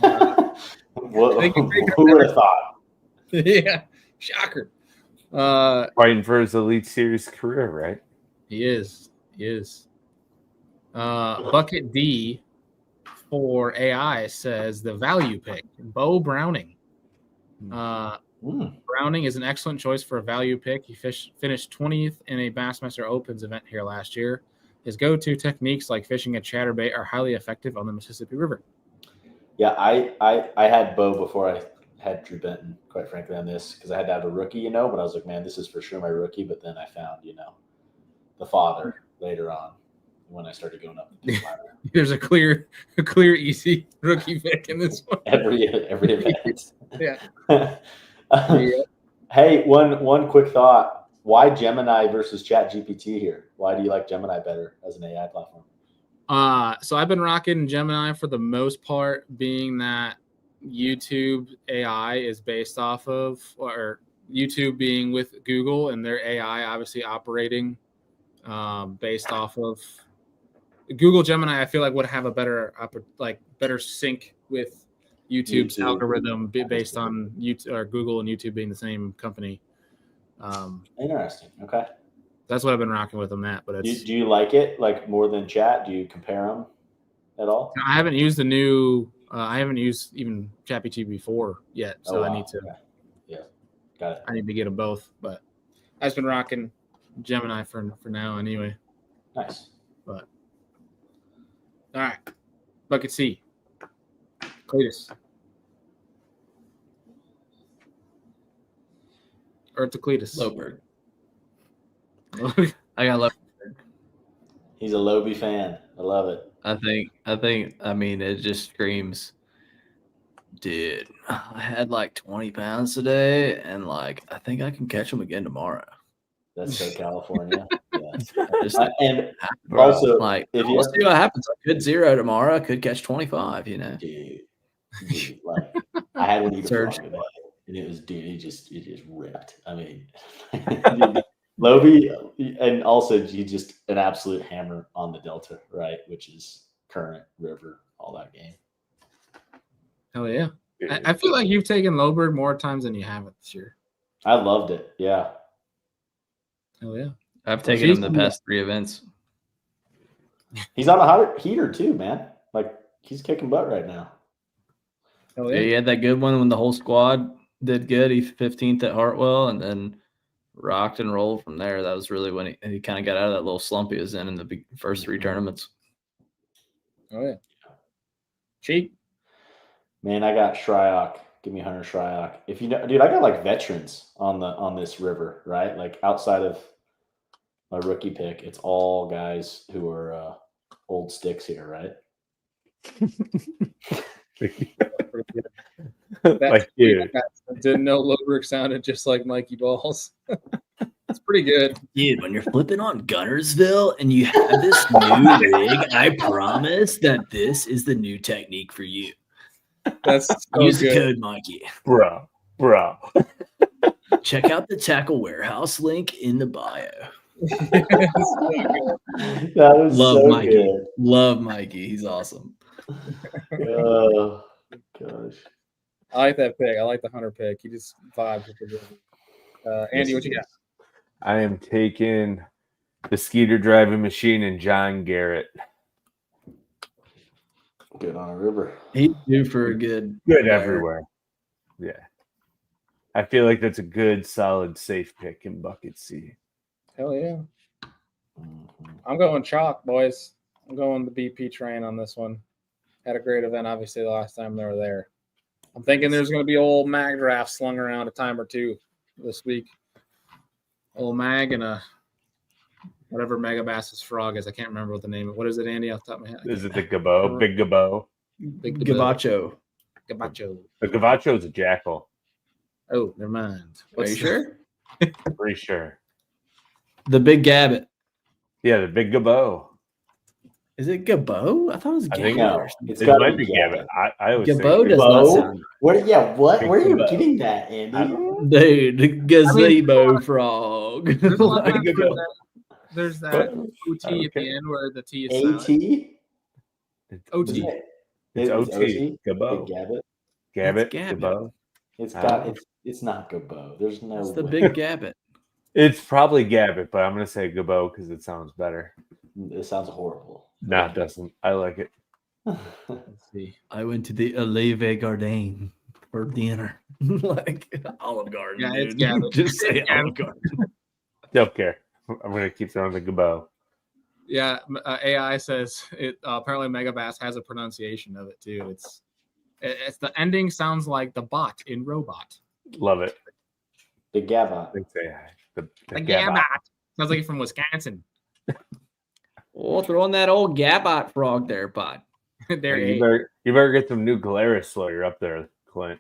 Who would have thought? Yeah, Shocker. Fighting for his Elite Series career, right? He is. Bucket D for AI says the value pick, Bo Browning. Browning is an excellent choice for a value pick. He finished 20th in a Bassmaster Opens event here last year. His go-to techniques like fishing a chatterbait are highly effective on the Mississippi River. Yeah, I had Bo before I had Drew Benton, quite frankly, on this because I had to have a rookie, but I was like, man, this is for sure my rookie. But then I found, the father later on when I started going up the ladder. There's a clear, easy rookie pick in this one. Every event. Yeah. Hey, one quick thought. Why Gemini versus ChatGPT here? Why do you like Gemini better as an AI platform? So I've been rocking Gemini for the most part, being that YouTube AI is based off of, or YouTube being with Google and their AI obviously operating based off of Google Gemini. I feel like would have a better sync with YouTube's algorithm based on YouTube or Google and YouTube being the same company. Interesting. Okay. That's what I've been rocking with on that. But do you like it like more than Chat? Do you compare them at all? I haven't used the new. I haven't used even ChatGPT before yet, so I need to. Okay. Yeah, got it. I need to get them both, but I've been rocking Gemini for now anyway. Nice. But all right, Bucket C, Cletus. Or to Cletus. Lowberg. I got Lowberg. He's a Lobie fan. I love it. I mean, it just screams, dude, I had like 20 pounds today, and like, I think I can catch them again tomorrow. That's so California. Yeah. And also, like, we'll see what happens. I could 0 tomorrow. I could catch 25, Dude, like, I had one eat a frog today, and it was, dude, it just ripped. I mean, Lobie, and also you just an absolute hammer on the Delta, right? Which is Current, River, all that game. Hell yeah. I feel like you've taken Lowbird more times than you haven't this year. I loved it. Yeah. Hell yeah. I've taken him the past 3 events. He's on a heater too, man. Like, he's kicking butt right now. Hell yeah. He had that good one when the whole squad did good. He 15th at Hartwell and then rocked and rolled from there. That was really when he kind of got out of that little slump he was in the first 3 tournaments. Oh, yeah. Cheap. Man, I got Shryock. Give me Hunter Shryock. If you know, dude, I got like veterans on this river, right? Like outside of my rookie pick, it's all guys who are old sticks here, right? Like you. Didn't know Lowbrook sounded just like Mikey Balls. It's pretty good. Dude, when you're flipping on Gunnersville and you have this new rig, I promise that this is the new technique for you. That's so use good. The code, Mikey. Bro. Check out the Tackle Warehouse link in the bio. That was Love so Mikey. good. Love Mikey. He's awesome. Oh gosh. I like that pick. I like the Hunter pick. He just vibes with the Andy, what you got? I am taking the Skeeter driving machine and John Garrett. Good on a river. He's due for a good everywhere. Yeah. I feel like that's a good, solid, safe pick in Bucket C. Hell yeah. I'm going chalk, boys. I'm going the BP train on this one. Had a great event, obviously, the last time they were there. I'm thinking there's going to be old mag draft slung around a time or two this week. Old mag and a whatever Megabass's frog is. I can't remember what the name is. What is it, Andy, off the top of my head? Is it the Gabo? Big Gabo? Big Gabacho. Gabacho. The Gavacho is a jackal. Oh, never mind. Are you sure? Pretty sure. The Big Gabbit. Yeah, the Big Gabo. Is it Gabo? I thought it was I think Gabbit. it might be Gabbit. I always Gabo think does not sound Where are you getting that, Andy? dude, gazebo frog. There's that OT at the end where the T is AT? silent. OT. It's OT. Gabo. Big Gabbit. Gabbit. Gabbit. Gabo. It's not Gabo. There's no. It's the way. big Gabbit. It's probably Gabbit, but I'm gonna say Gabo because it sounds better. It sounds horrible. No, it doesn't. I like it. Let's see. I went to the Olive Garden for dinner. Like Olive Garden. Yeah, it's dude. Gabbit. Just say It's Olive Garden. Don't care. I'm gonna keep throwing the Gabo. Yeah, AI says it. Apparently, Megabass has a pronunciation of it too. It's the ending sounds like the bot in Robot. Love it. The Gabba. They say the The Gabba. Gabbot. Sounds like it's from Wisconsin. Oh, throw in that old Gabbot frog there, bud. There Hey, you you better get some new Glarus while you're up there, Clint.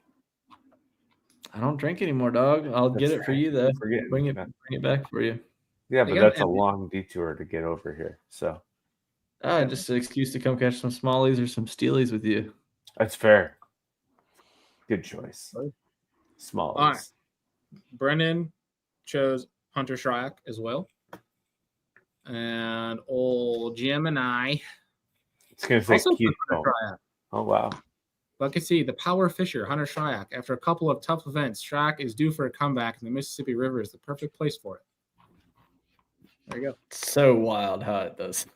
I don't drink anymore, dog. I'll get it for you though. Bring it back for you. Yeah, They but got that's a long detour to get over here. So Just an excuse to come catch some smallies or some steelies with you. that's fair. Good choice. Small. All right. Brennan chose Hunter Shryak as well. And old Gemini. It's gonna say Also Keith. Hunter Shryak. Oh wow. But you see, the power fisher, Hunter Shryak. After a couple of tough events, Shryak is due for a comeback, and the Mississippi River is the perfect place for it. There you go. So wild how it does.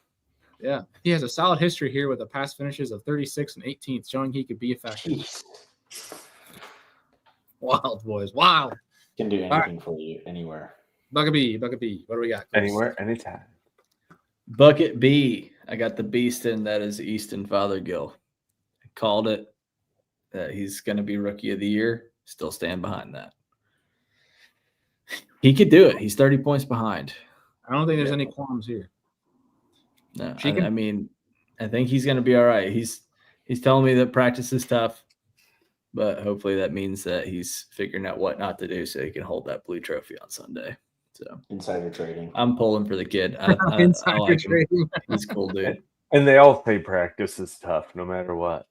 Yeah. He has a solid history here with the past finishes of 36th and 18th, showing he could be effective. Jeez. Wild, boys. Wild. Can do anything for you anywhere. Buckabee. What do we got, Chris? Anywhere, anytime. Bucket B. I got the Beaston. That is Easton Fothergill. I called it. He's going to be Rookie of the Year. Still stand behind that. He could do it. He's 30 points behind. I don't think there's any qualms here. No, I mean, I think he's going to be all right. He's telling me that practice is tough, but hopefully that means that he's figuring out what not to do so he can hold that blue trophy on Sunday. So Insider trading. I'm pulling for the kid. I like him. He's a cool dude. And they all say practice is tough, no matter what.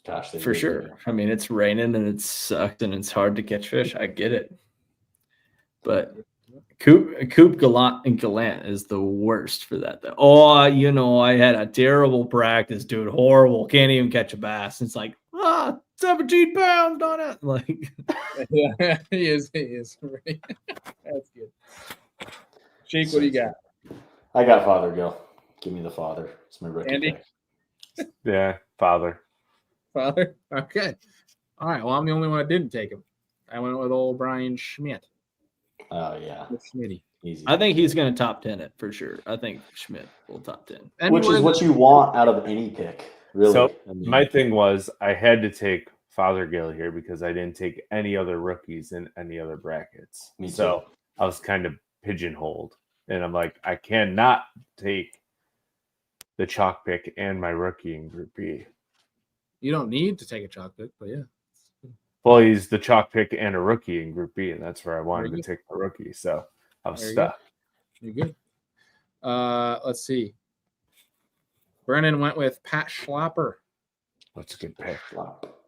Gosh, they For really sure. do. I mean, it's raining and it's sucked and it's hard to catch fish. I get it. But Coop Gallant is the worst for that. Though. Oh, I had a terrible practice, dude. Horrible. Can't even catch a bass. It's like, 17 pounds on it. Like, Yeah, he is. That's good. Sheik, what do you got? I got Fothergill. Give me the father. It's my rookie Andy? pick. Yeah, father. Father? Okay. All right. Well, I'm the only one that didn't take him. I went with old Brian Schmidt. Oh yeah, Schmitty. easy. I think he's going to top 10 it for sure. I think Schmidt will top 10. Which is what you want out of any pick, really. So I mean, my thing was I had to take Fothergill here because I didn't take any other rookies in any other brackets. Me too. So I was kind of pigeonholed. And I'm like, I cannot take the chalk pick and my rookie in Group B. You don't need to take a chalk pick, but yeah. Well, he's the chalk pick and a rookie in Group B, and that's where I wanted There to you take the rookie. So I was There you stuck. You're good. Let's see. Brennan went with Pat Schlapper. That's a good pick. flop.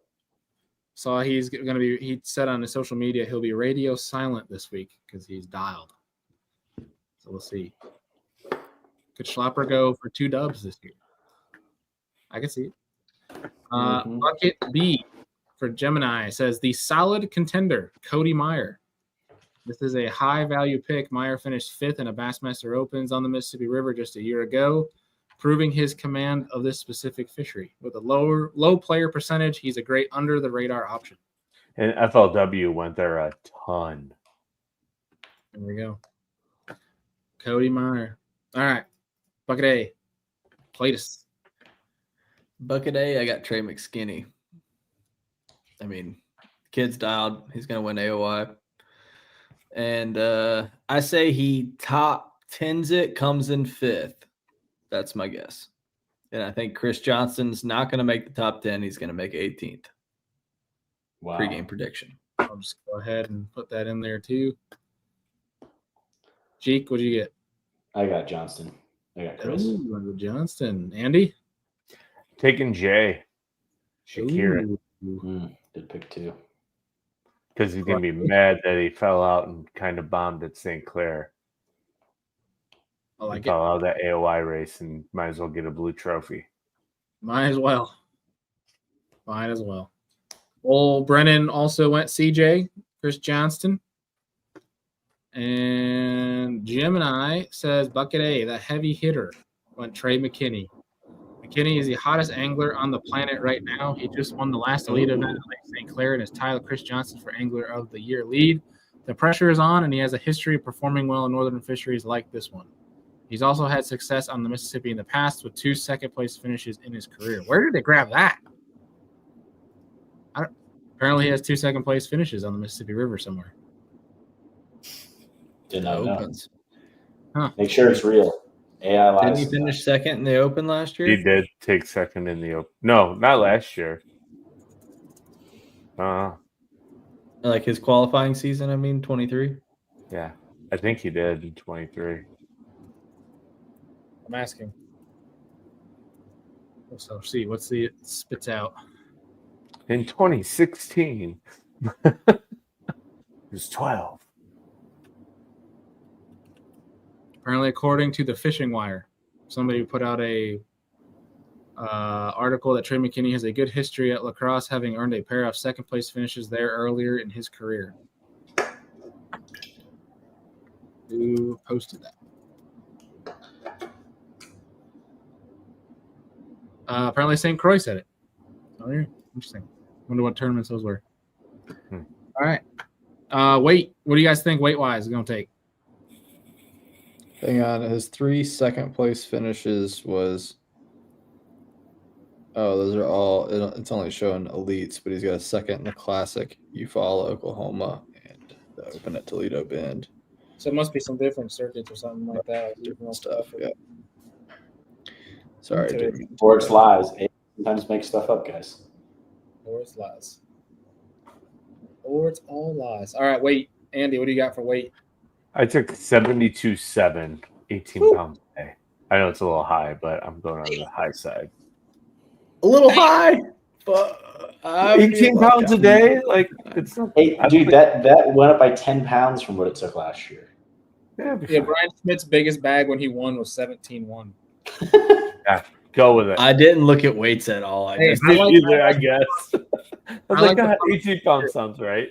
So he's going to be, he said on his social media, he'll be radio silent this week because he's dialed. So we'll see. Could Schlapper go for 2 dubs this year? I can see it. Bucket B for Gemini says the solid contender, Cody Meyer. This is a high value pick. Meyer finished 5th in a Bassmaster Opens on the Mississippi River just a year ago, proving his command of this specific fishery. With a low player percentage, he's a great under the radar option. And FLW went there a ton. There we go. Cody Meyer. All right. Bucket A. Cletus. Bucket A, I got Trey McSkinney. I mean, kid's dialed. He's going to win AOI. And I say he top 10s it, comes in 5th. That's my guess. And I think Chris Johnson's not going to make the top 10. He's going to make 18th. Wow. Pre-game prediction. I'll just go ahead and put that in there too. Jeek, what do you get? I got Johnston. I got Chris. Ooh, you went with Johnston. Andy? Taking Jay. Shakira. Good pick too. Because he's going to be mad that he fell out and kind of bombed at St. Clair. I like Fell it. out of that AOI race and might as well get a blue trophy. Might as well. Might as well. Well, Brennan also went CJ, Chris Johnston. And Gemini says Bucket A, the heavy hitter, went Trey McKinney. McKinney is the hottest angler on the planet right now. He just won the last Elite event at Lake St. Clair and is tied with Chris Johnston for Angler of the Year lead. The pressure is on, and he has a history of performing well in northern fisheries like this one. He's also had success on the Mississippi in the past with 2 second-place finishes in his career. Where did they grab that? Apparently, he has 2 second-place finishes on the Mississippi River somewhere. Did not know. Opens. Huh. Make sure it's real. AI lies. Didn't he finish second in the Open last year? He did take second in the Open. No, not last year. Like his qualifying season, 23? Yeah, I think he did in 23. I'm asking. So, see, what's the spits out? In 2016, it was 12. Apparently, according to the Fishing Wire, somebody put out a article that Trey McKinney has a good history at lacrosse, having earned a pair of second-place finishes there earlier in his career. Who posted that? Apparently, St. Croix said it. Oh, yeah. Interesting. Wonder what tournaments those were. All right. Weight. What do you guys think weight-wise is going to take? Hang on. His 3 second-place finishes was – those are all – it's only showing elites, but he's got a second in the Classic, Eufaula, Oklahoma, and the Open at Toledo Bend. So it must be some different circuits or something like that. Different stuff, yeah. Sorry. Or it's lies. AI sometimes make stuff up, guys. Or it's lies. Or it's all lies. All right, weight. Andy, what do you got for weight? I took 72.7, 18 pounds a day. I know it's a little high, but I'm going on the high side. A little high, but 18 pounds a day? Like, it's not. Hey, dude, that went up by 10 pounds from what it took last year. Yeah, Brian Schmidt's biggest bag when he won was 17.1. Yeah, go with it. I didn't look at weights at all. I guess. I guess. I was like, 18 pounds sounds right.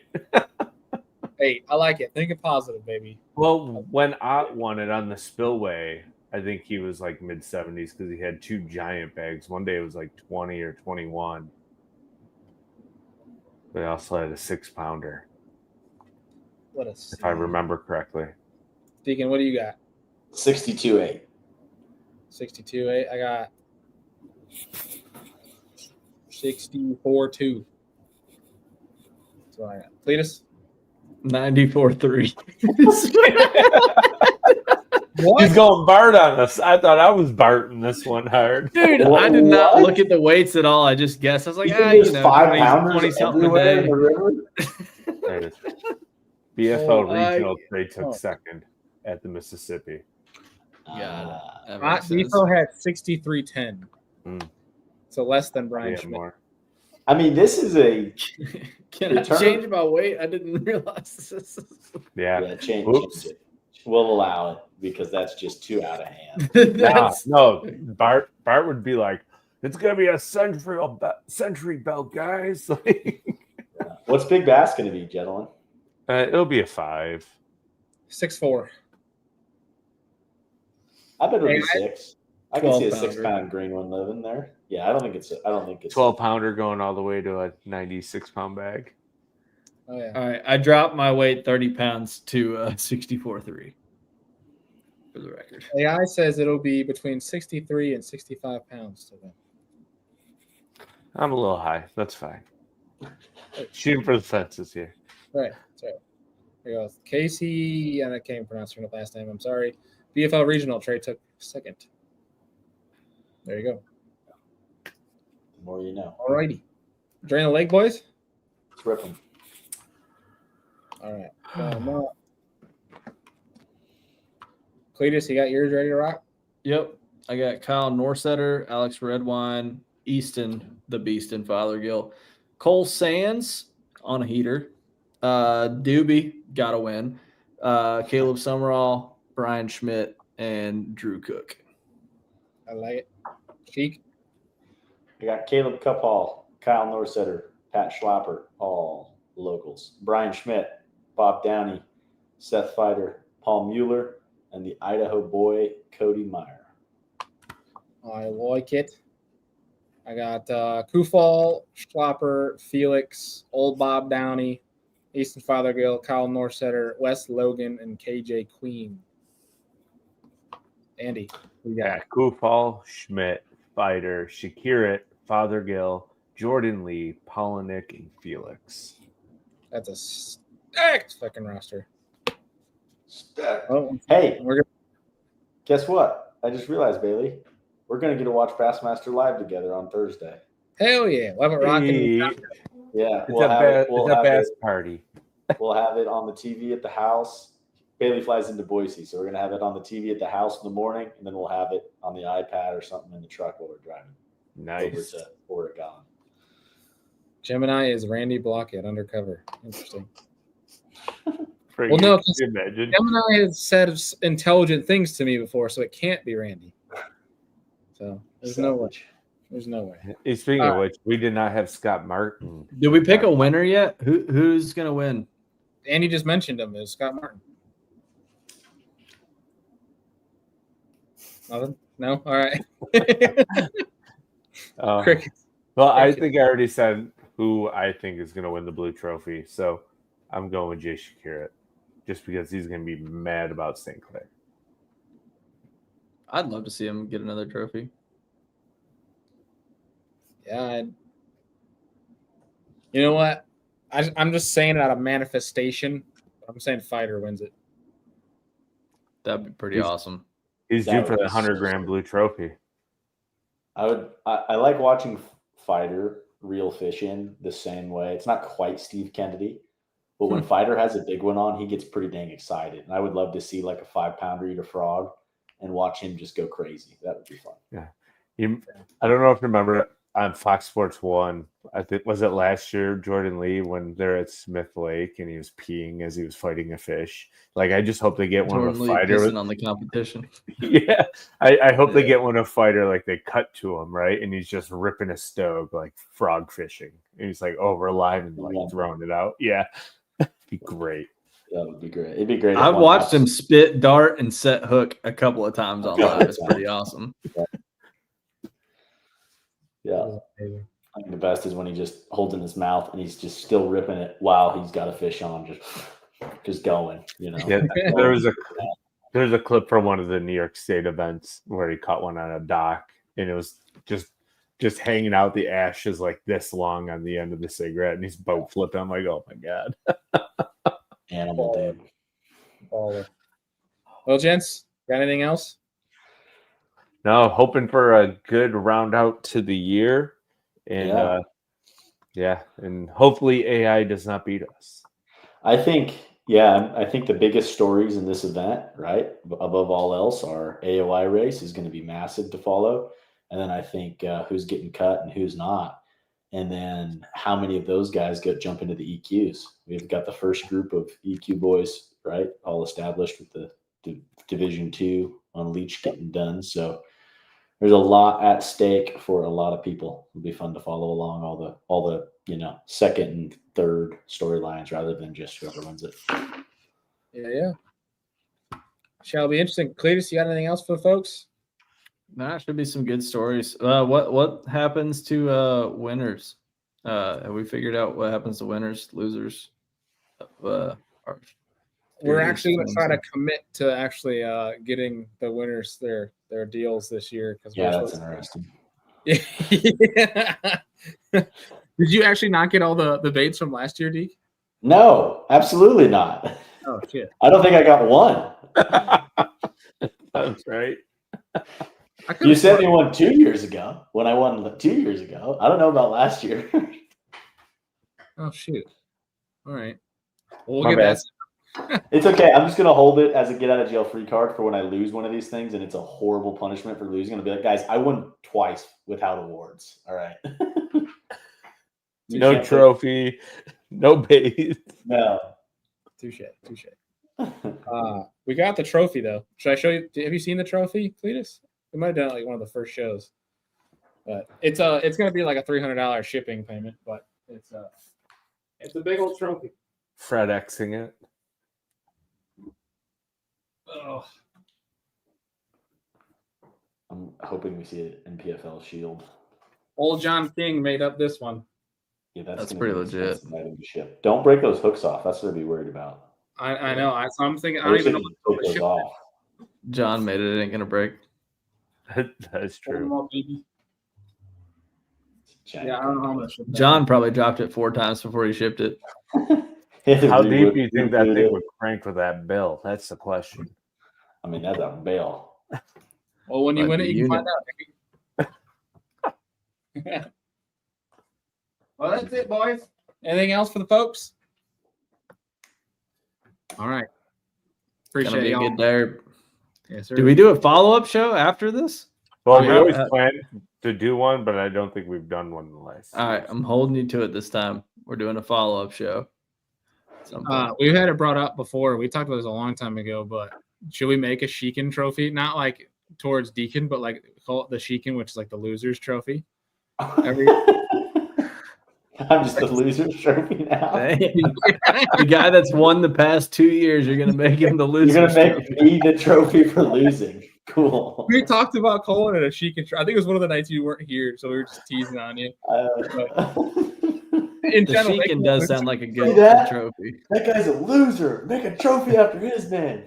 Hey, I like it. Think of positive, baby. Well, when I won it on the spillway, I think he was like mid-70s because he had 2 giant bags. One day it was like 20 or 21. But he also had a 6-pounder. If I remember correctly. Deacon, what do you got? 62.8. 62.8. I got 64.2. That's what I got. Cletus? 94.3. What? He's going Bart on us. I thought I was Barting this one hard. Dude, I did not look at the weights at all. I just guessed. I was like, there's 5 pounders 20 something a everywhere day. in the river. There it is. BFL regional, they took second at the Mississippi. Defo had 63.10. So less than Brian Schmidt. More. I mean, this is a. Can I change my weight? I didn't realize this. Yeah. Change it. We'll allow it because that's just too out of hand. No, Bart would be like, it's gonna be a century belt, guys. What's Big Bass going to be, gentlemen? It'll be a 5. 6'4". I bet it'll be 6. I can see a 12-pounder. 6-pound green one living there. Yeah, I don't think it's 12-pounder going all the way to a 96-pound bag. Oh yeah. All right, I dropped my weight 30 pounds to 64.3 for the record. AI says it'll be between 63 and 65 pounds to them. I'm a little high. That's fine. Shooting for the fences here. Right. So here goes. Casey, and I can't pronounce her last name. I'm sorry. BFL Regional, Trey took second. There you go. The more you know. All righty. Drain the lake, boys? Let's rip them. All right. Cletus, you got yours ready to rock? Yep. I got Kyle Norsetter, Alex Redwine, Easton, the Beast in Fothergill, Cole Sands on a heater, Doobie got a win, Caleb Summerall, Brian Schmidt, and Drew Cook. I like it. Cheek. I got Caleb Cuphall, Kyle Norsetter, Pat Schlapper, all locals. Brian Schmidt, Bob Downey, Seth Fighter, Paul Mueller, and the Idaho boy, Cody Meyer. I like it. I got Kufal, Schlapper, Felix, Old Bob Downey, Easton Fothergill, Kyle Norsetter, Wes Logan, and KJ Queen. Andy, Yeah, Kufal, Schmidt, Fighter, Shakirat, Fothergill, Jordan Lee, Polinick, and Felix. That's a stacked fucking roster. Stacked. Oh, Hey, we're gonna, guess what? I just realized, Bailey, we're going to get to watch Bassmaster live together on Thursday. hell yeah, we'll have it rocking. Hey, Yeah, it's a bass party. We'll have it on the TV at the house. Bailey flies into Boise, so we're going to have it on the TV at the house in the morning, and then we'll have it on the iPad or something in the truck while we're driving Nice. over to Oregon. Gemini is Randy Blockhead undercover. Interesting. Well, no, can you imagine? Gemini has said intelligent things to me before, so it can't be Randy. So there's no way. There's no way. Hey, speaking of which, we did not have Scott Martin. Did we pick a winner yet? Who's gonna win? Andy just mentioned him. It was Scott Martin. Nothing? No? All right. Crickets. Well, I think I already said who I think is going to win the blue trophy. So I'm going with Jay Shakirat just because he's going to be mad about St. Clair. I'd love to see him get another trophy. Yeah. You know what? I'm just saying it out of manifestation. I'm saying Fighter wins it. That'd be pretty awesome. He's due for the 100-gram blue trophy. I like watching Fighter reel fish in the same way. It's not quite Steve Kennedy, but when Fighter has a big one on, he gets pretty dang excited. And I would love to see like a 5-pounder eat a frog and watch him just go crazy. That would be fun. Yeah. I don't know if you remember on Fox Sports 1, I think, was it last year, Jordan Lee, when they're at Smith Lake and he was peeing as he was fighting a fish. Like, I just hope they get one of a fighter on the competition. Yeah, I hope they get one of a fighter, like they cut to him, right? And he's just ripping a stove, like frog fishing. And he's like, oh, we're live and like throwing it out. Yeah, it'd be great. That would be great. It'd be great. I've watched him spit, dart, and set hook a couple of times on live. It's pretty awesome. Yeah. I think the best is when he just holds in his mouth and he's just still ripping it while he's got a fish on, just going, you know. Yeah, there's a clip from one of the New York State events where he caught one on a dock and it was just hanging out, the ash is like this long on the end of the cigarette and he's boat flipping. I'm like, oh my God. Animal dude. Baller. Well, gents, got anything else? No, hoping for a good round out to the year. And and hopefully AI does not beat us. I think the biggest stories in this event, right, above all else, our AOI race is going to be massive to follow. And then I think who's getting cut and who's not. And then how many of those guys jump into the EQs. We've got the first group of EQ boys, right, all established with the Division 2 on Leech getting done. So there's a lot at stake for a lot of people. It'll be fun to follow along all the second and third storylines rather than just whoever wins it. Yeah. Shall be interesting. Cletus, you got anything else for the folks? Nah, should be some good stories. What happens to winners? Have we figured out what happens to winners, losers? We're actually going to try to commit to actually getting the winners their deals this year. That's interesting. Yeah. Did you actually not get all the baits from last year, Deke? No, absolutely not. Oh, shit. I don't think I got one. That's right. You sent me one 2 years ago when I won 2 years ago. I don't know about last year. Oh, shoot. All right. Well, My get bad. that. It's okay. I'm just going to hold it as a get out of jail free card for when I lose one of these things, and it's a horrible punishment for losing. I'm going to be like, guys, I won twice without awards. All right. No trophy, no bait. No. Touche. We got the trophy, though. Should I show you? Have you seen the trophy, Cletus? We might have done it like one of the first shows. But it's going to be like a $300 shipping payment, but It's a big old trophy. Fred Xing it. Oh, I'm hoping we see it in PFL Shield. old John King made up this one. Yeah, That's gonna pretty be legit. expensive item to ship. Don't break those hooks off. That's what I'd be worried about. I know. I'm thinking. I I don't wish even they know could what take to those off. John made it. It ain't gonna break. That's true. Yeah, I don't know how much. John probably dropped it 4 times before he shipped it. How deep do you think that thing would crank with that bill? That's the question. I mean, that's a bail. Well, when you But win the it, you can find out. Well, that's it, boys. Anything else for the folks? All right. Gonna Appreciate be a y'all. good derb. Yes, sir. Do we do a follow-up show after this? Well, we always Uh, plan to do one, but I don't think we've done one in the last. All right, I'm holding you to it this time. We're doing a follow-up show. We've had it brought up before. We talked about this a long time ago, but should we make a Sheekin trophy? Not like towards Deacon, but like call it the Sheekin, which is like the loser's trophy. I'm just a loser's trophy now. The guy that's won the past 2 years, you're gonna make him the loser. You're gonna make me the trophy for losing. Cool. We talked about calling it a Sheekin trophy. I think it was one of the nights you weren't here, so we were just teasing on you. In The general, Sheekin does sound like a good that? trophy. That guy's a loser. Make a trophy after his name.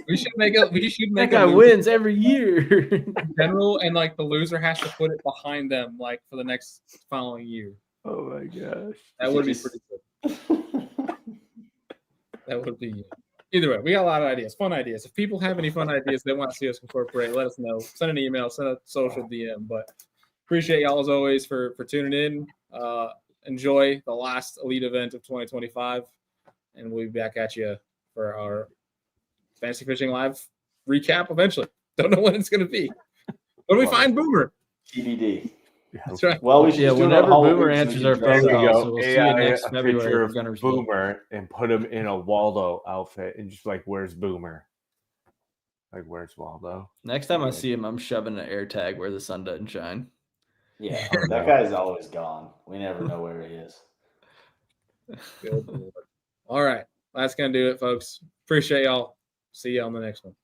We should make a. We should That make guy a loser wins every year. in general, and like the loser has to put it behind them, like for the next following year. Oh my gosh. That would be pretty good. That would be. Either way, we got a lot of ideas, fun ideas. If people have any fun ideas they want to see us incorporate, let us know. Send an email, send a social DM. But appreciate y'all as always for tuning in. Enjoy the last Elite event of 2025, and we'll be back at you for our Fantasy Fishing Live recap eventually. Don't know when it's going to be. When we find Boomer. TBD. That's right. Well, we should just do it on whenever Halloween Boomer so we answers can our dress phone up. call, so we'll see you next a February picture for of Gunner's Boomer and put him in a Waldo outfit and just like, where's Boomer? Like, where's Waldo? Next time I see him, I'm shoving an air tag where the sun doesn't shine. Yeah, that guy's always gone. We never know where he is. Good Lord. All right. That's going to do it, folks. Appreciate y'all. See you on the next one.